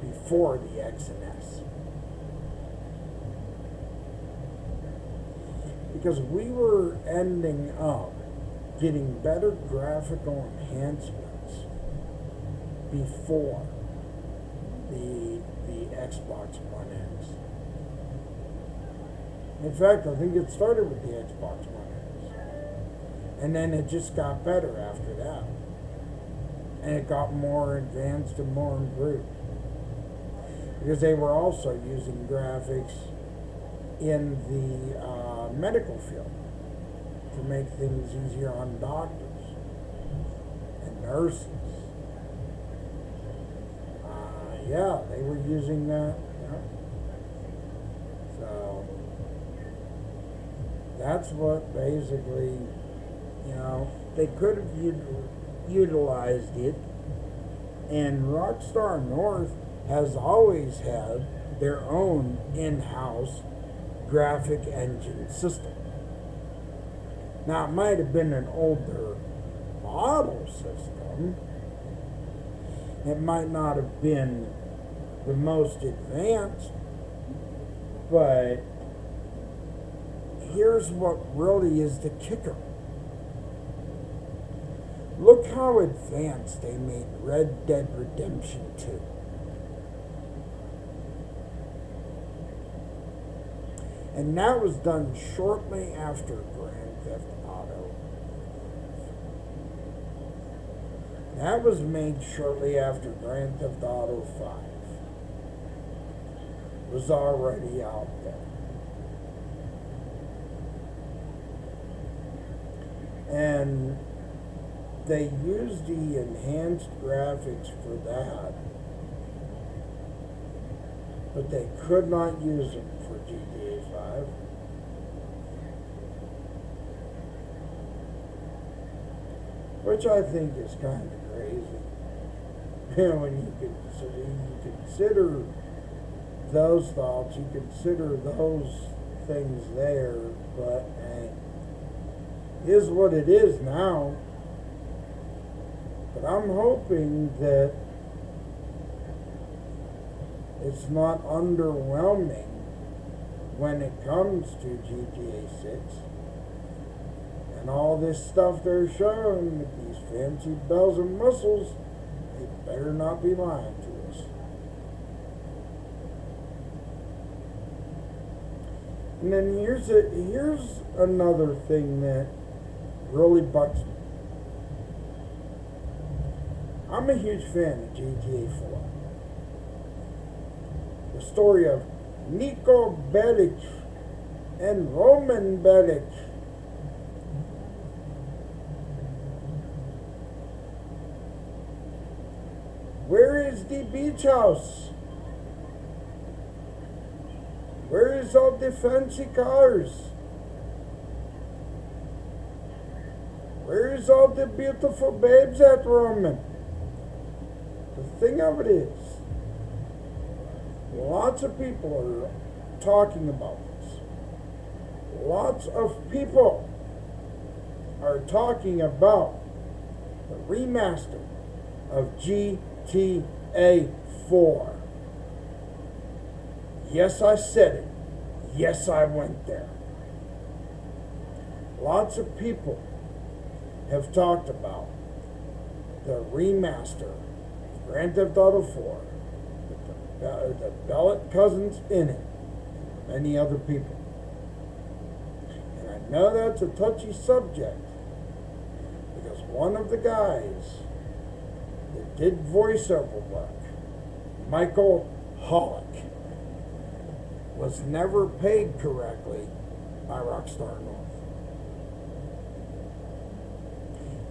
before the X and S. Because we were ending up getting better graphical enhancements before the Xbox One X. In fact, I think it started with the Xbox One X. And then it just got better after that. And it got more advanced and more improved. Because they were also using graphics in the medical field to make things easier on doctors and nurses. Yeah, they were using that. Yeah. So that's what basically, they could have utilized it. And Rockstar North has always had their own in-house graphic engine system. Now, it might have been an older model system. It might not have been the most advanced, but here's what really is the kicker. Look how advanced they made Red Dead Redemption 2. And that was done shortly after Grand Theft Auto. That was made shortly after Grand Theft Auto 5 was already out there. And they used the enhanced graphics for that, but they could not use them for GTA 5. Which I think is kind of crazy. When you consider those thoughts, you consider those things there, but is what it is now. But I'm hoping that it's not underwhelming when it comes to GTA 6 and all this stuff they're showing with these fancy bells and whistles. They better not be lying to us. And then here's another thing that really bugs me. I'm a huge fan of GTA 4. The story of Niko Bellic and Roman Bellic. Where is the beach house? Where is all the fancy cars? Where is all the beautiful babes at, Roman? The thing of it is, lots of people are talking about this. Lots of people are talking about the remaster of GTA 4. Yes, I said it. Yes, I went there. Lots of people have talked about the remaster of Grand Theft Auto 4 with the Bellic cousins in it, and many other people. And I know that's a touchy subject because one of the guys that did voiceover work, Michael Hollick, was never paid correctly by Rockstar North.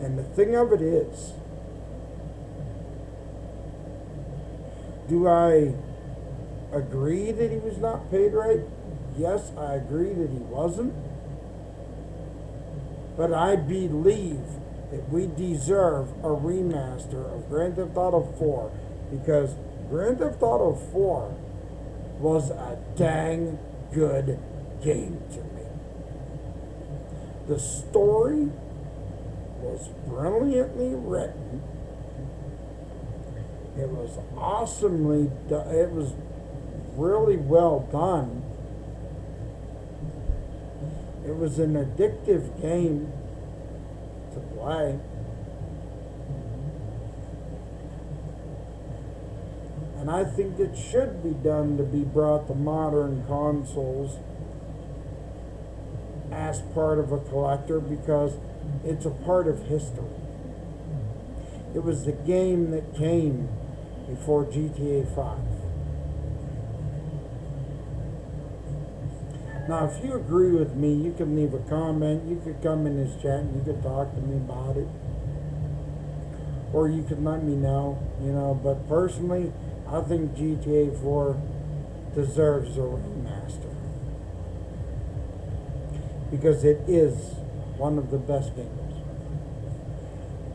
And the thing of it is, do I agree that he was not paid right? Yes, I agree that he wasn't. But I believe we deserve a remaster of Grand Theft Auto 4 because Grand Theft Auto 4 was a dang good game to me. The story was brilliantly written. It was awesomely done. It was really well done. It was an addictive game to play. And I think it should be done to be brought to modern consoles as part of a collector because it's a part of history. It was the game that came before GTA 5. Now, if you agree with me, you can leave a comment. You could come in this chat and you could talk to me about it. Or you could let me know, But personally, I think GTA 4 deserves a remaster. Because it is one of the best games.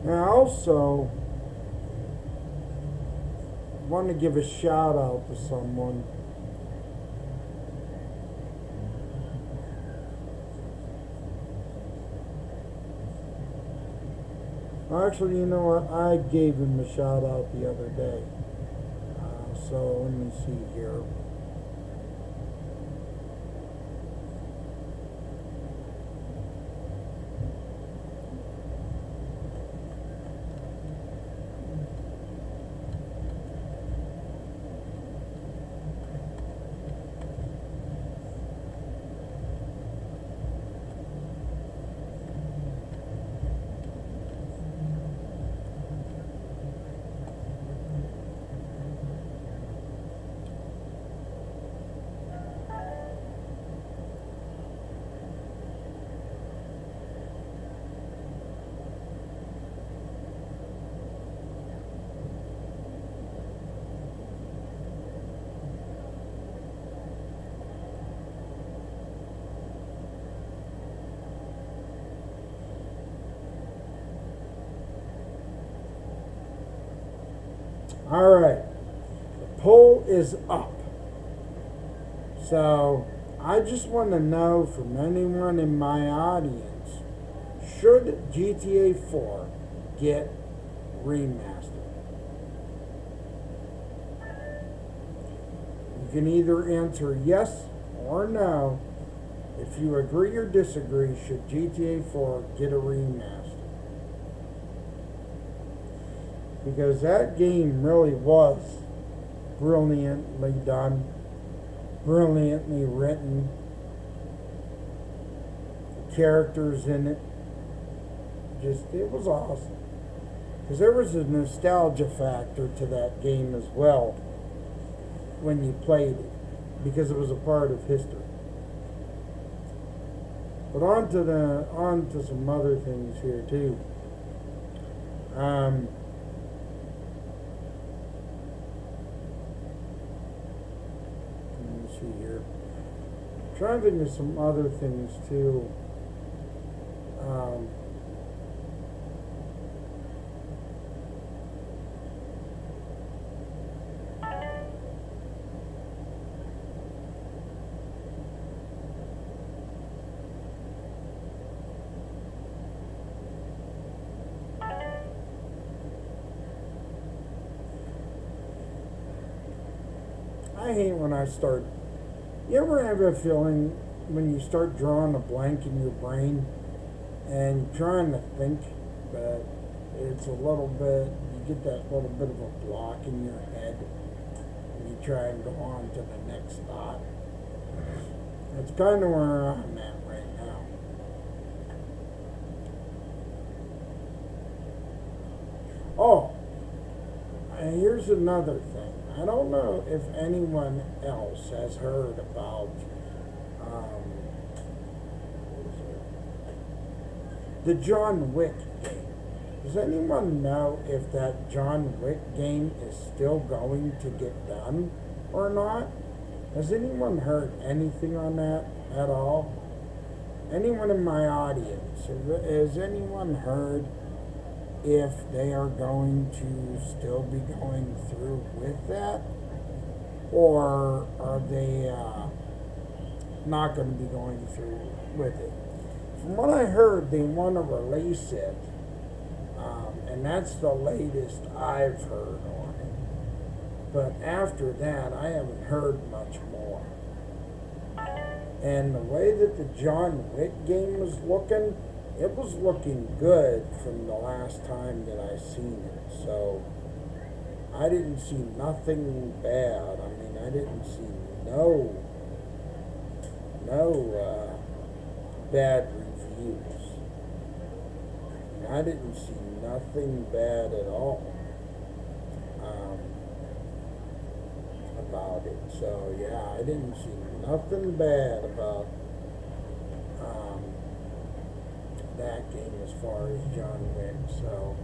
And I also want to give a shout out to someone. Actually, you know what? I gave him a shout out the other day. So let me see here. All right, the poll is up. So I just want to know from anyone in my audience, should GTA 4 get remastered? You can either answer yes or no. If you agree or disagree, should GTA 4 get a remaster? Because that game really was brilliantly done, brilliantly written. The characters in it, it was awesome. Because there was a nostalgia factor to that game as well when you played it, because it was a part of history. But on to some other things here too. Here. I'm trying to think of some other things too. I hate when I start. You ever have a feeling when you start drawing a blank in your brain and trying to think, but it's a little bit, you get that little bit of a block in your head and you try and go on to the next thought? That's kind of where I'm at right now. Oh, and here's another thing. I don't know if anyone else has heard about the John Wick game. Does anyone know if that John Wick game is still going to get done or not? Has anyone heard anything on that at all? Anyone in my audience, has anyone heard if they are going to still be going through with that, or are they not going to be going through with it. From what I heard, they want to release it, and that's the latest I've heard on it. But after that, I haven't heard much more. And the way that the John Wick game was looking, it was looking good from the last time that I seen it. So I didn't see nothing bad. I mean, I didn't see no bad reviews. I didn't see nothing bad at all about it. So yeah, I didn't see nothing bad about that game as far as John Wick. So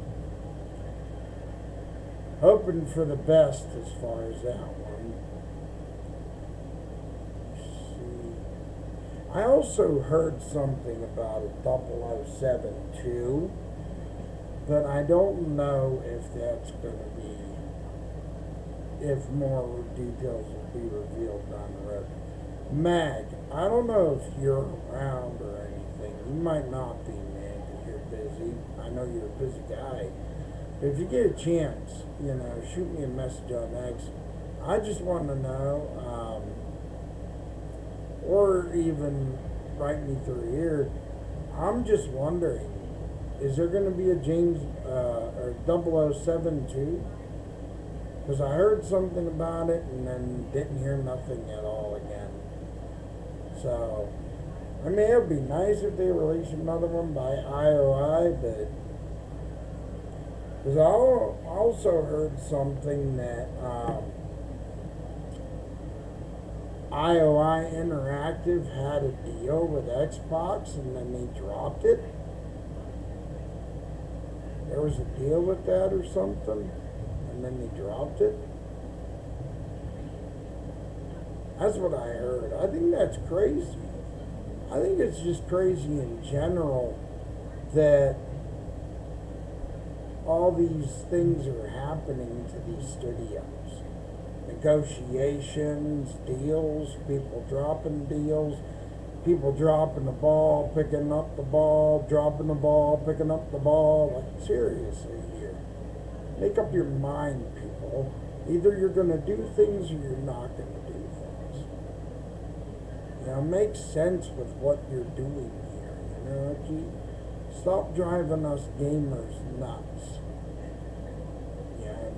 hoping for the best as far as that one. I also heard something about a 007 2, but I don't know if that's going to be, if more details will be revealed down the road. Mag, I don't know if you're around or anything. You might not be, man, because you're busy. I know you're a busy guy. But if you get a chance, shoot me a message on X. I just want to know, or even write me through here. I'm just wondering, is there going to be a James or 007 2? Because I heard something about it and then didn't hear nothing at all again. So, I mean, it would be nice if they released another one by IOI, but because I also heard something that IOI Interactive had a deal with Xbox and then they dropped it. There was a deal with that or something, and then they dropped it. That's what I heard. I think that's crazy. I think it's just crazy in general that all these things are happening to these studios. Negotiations, deals, people dropping deals, people dropping the ball, picking up the ball, dropping the ball, picking up the ball. Like, seriously here. Make up your mind, people. Either you're going to do things or you're not going to do things. Make sense with what you're doing here. Stop driving us gamers nuts.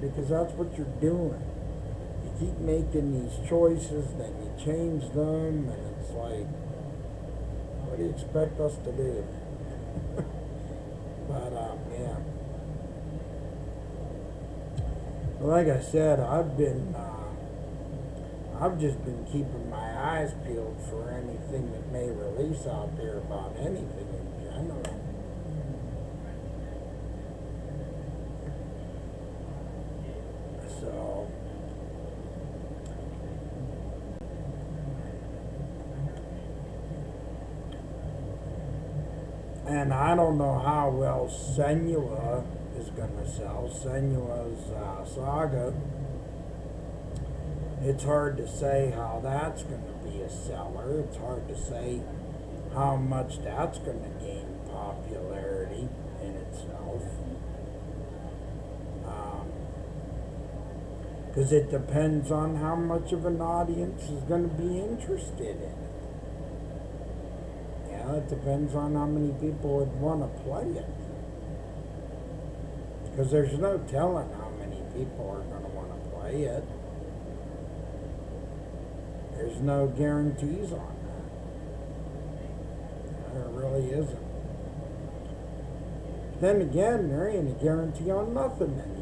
Because that's what you're doing. You keep making these choices, then you change them, and it's like, what do you expect us to do? But, yeah. Like I said, I've just been keeping my eyes peeled for anything that may release out there about anything in general. So, and I don't know how well Senua is going to sell. Senua's Saga. It's hard to say how that's going to be a seller. It's hard to say how much that's going to gain popularity in itself. Because it depends on how much of an audience is going to be interested in it. Yeah, it depends on how many people would want to play it. Because there's no telling how many people are going to want to play it. There's no guarantees on that. There really isn't. Then again, there ain't a guarantee on nothing anymore.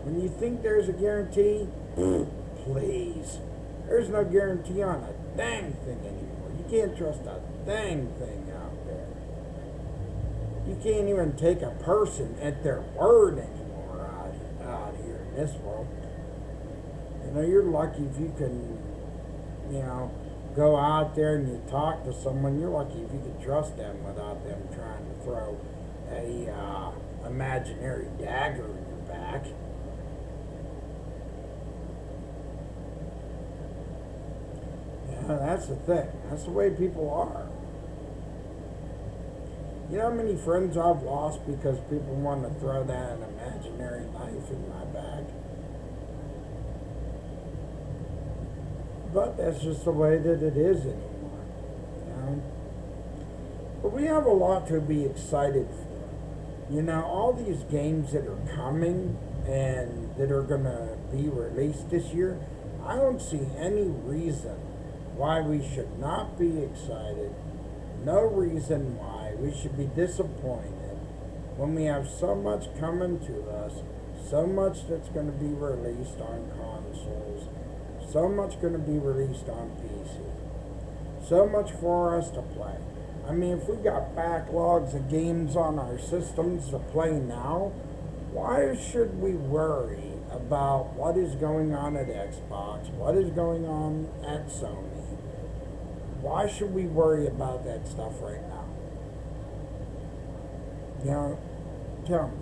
When you think there's a guarantee, please. There's no guarantee on a dang thing anymore. You can't trust a dang thing out there. You can't even take a person at their word anymore out here in this world. You're lucky if you can, go out there and you talk to someone. You're lucky if you can trust them without them trying to throw imaginary dagger in your back. Yeah, that's the thing. That's the way people are. You know how many friends I've lost because people want to throw that an imaginary knife in my back? But that's just the way that it is anymore, you know? But we have a lot to be excited for. You know, all these games that are coming and that are going to be released this year, I don't see any reason why we should not be excited. No reason why we should be disappointed when we have so much coming to us, so much that's going to be released on consoles, so much going to be released on PC, so much for us to play. I mean, if we got backlogs of games on our systems to play now, why should we worry about what is going on at Xbox, what is going on at Sony? Why should we worry about that stuff right now? You know, tell me.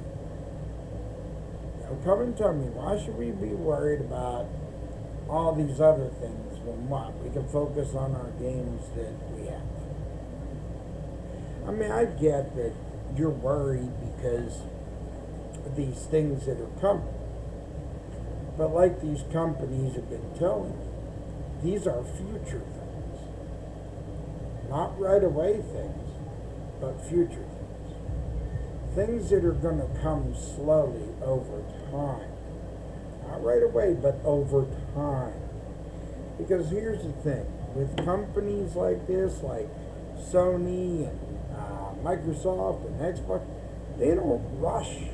You know, come and tell me, why should we be worried about all these other things when what? We can focus on our games that we have. I mean, I get that you're worried because of these things that are coming. But like these companies have been telling you, these are future things. Not right away things, but future things. Things that are going to come slowly over time. Not right away, but over time. Because here's the thing, with companies like this, like Sony and Microsoft and Xbox, they don't rush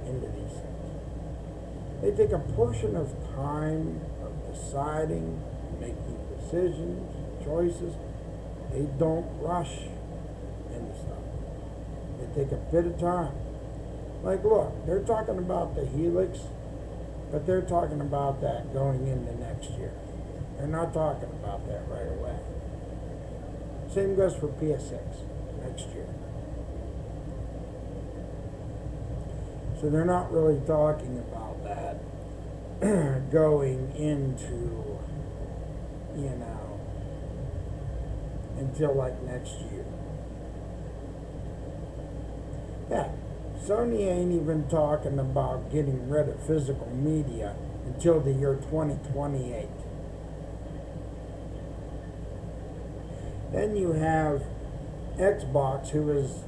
into these things. They take a portion of time of deciding, making decisions, choices. They don't rush into stuff. They take a bit of time. Like, look, they're talking about the Helix, but they're talking about that going into next year. They're not talking about that right away. Same goes for PS6 next year. So they're not really talking about that going into, you know, until like next year. Yeah, Sony ain't even talking about getting rid of physical media until the year 2028. Then you have Xbox, who is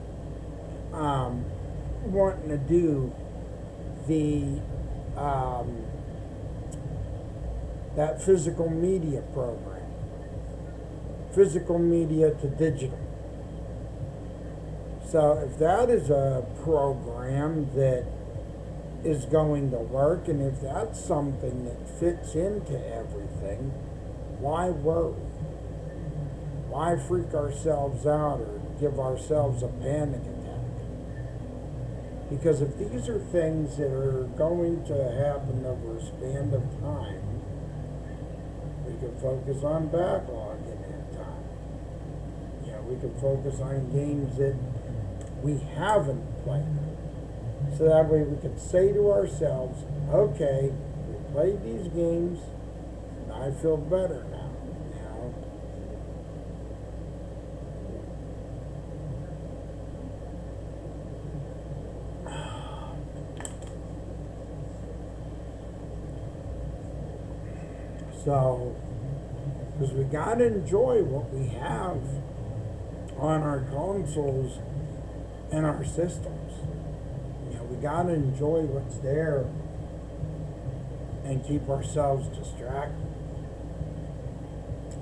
wanting to do the that physical media program, physical media to digital. So if that is a program that is going to work, and if that's something that fits into everything, why worry? Why freak ourselves out or give ourselves a panic attack? Because if these are things that are going to happen over a span of time, we can focus on backlog in that time. You know, we can focus on games that we haven't played. So that way we can say to ourselves, okay, we played these games, and I feel better now. So, because we got to enjoy what we have on our consoles and our systems. You know, we got to enjoy what's there and keep ourselves distracted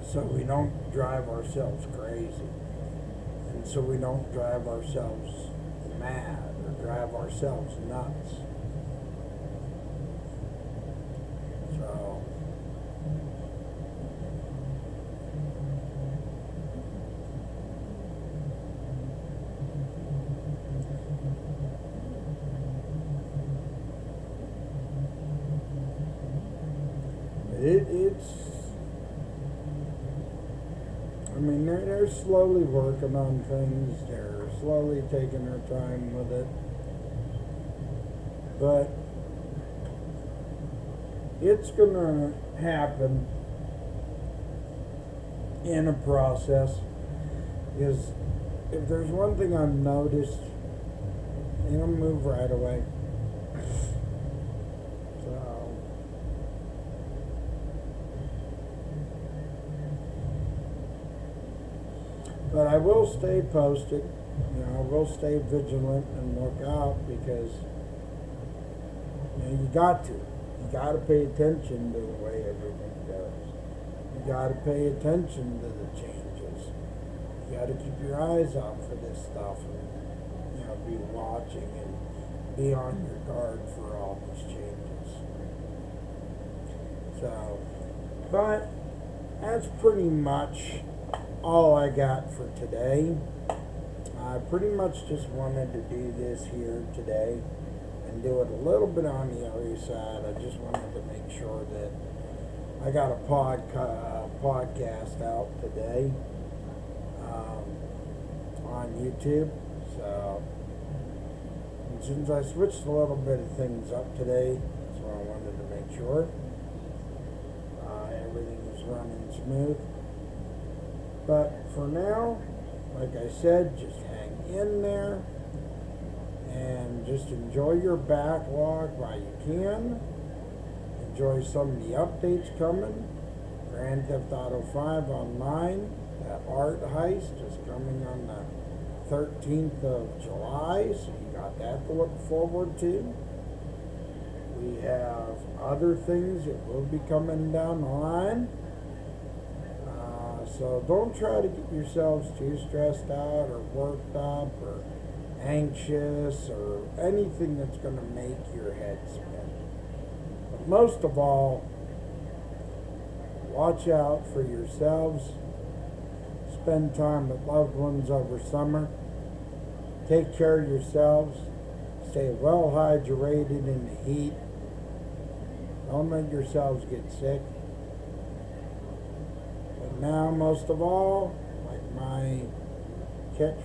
so we don't drive ourselves crazy, and so we don't drive ourselves mad or drive ourselves nuts. So, I mean, they're slowly working on things. They're slowly taking their time with it. But it's gonna happen in a process. Is if there's one thing I've noticed, they don't move right away. So but I will stay posted. I will stay vigilant and look out because you got to. You got to pay attention to the way everything goes. You got to pay attention to the changes. You got to keep your eyes out for this stuff and be watching and be on your guard for all these changes. So, but that's pretty much all I got for today. I pretty much just wanted to do this here today and do it a little bit on the other side. I just wanted to make sure that I got a podcast out today on YouTube. So, and since I switched a little bit of things up today, so I wanted to make sure everything is running smooth. But for now, like I said, just hang in there and just enjoy your backlog while you can. Enjoy some of the updates coming. Grand Theft Auto 5 Online, that art heist is coming on the 13th of July, so you got that to look forward to. We have other things that will be coming down the line. So don't try to get yourselves too stressed out or worked up or anxious or anything that's going to make your head spin. But most of all, watch out for yourselves. Spend time with loved ones over summer. Take care of yourselves. Stay well hydrated in the heat. Don't let yourselves get sick. But now, most of all, like my catch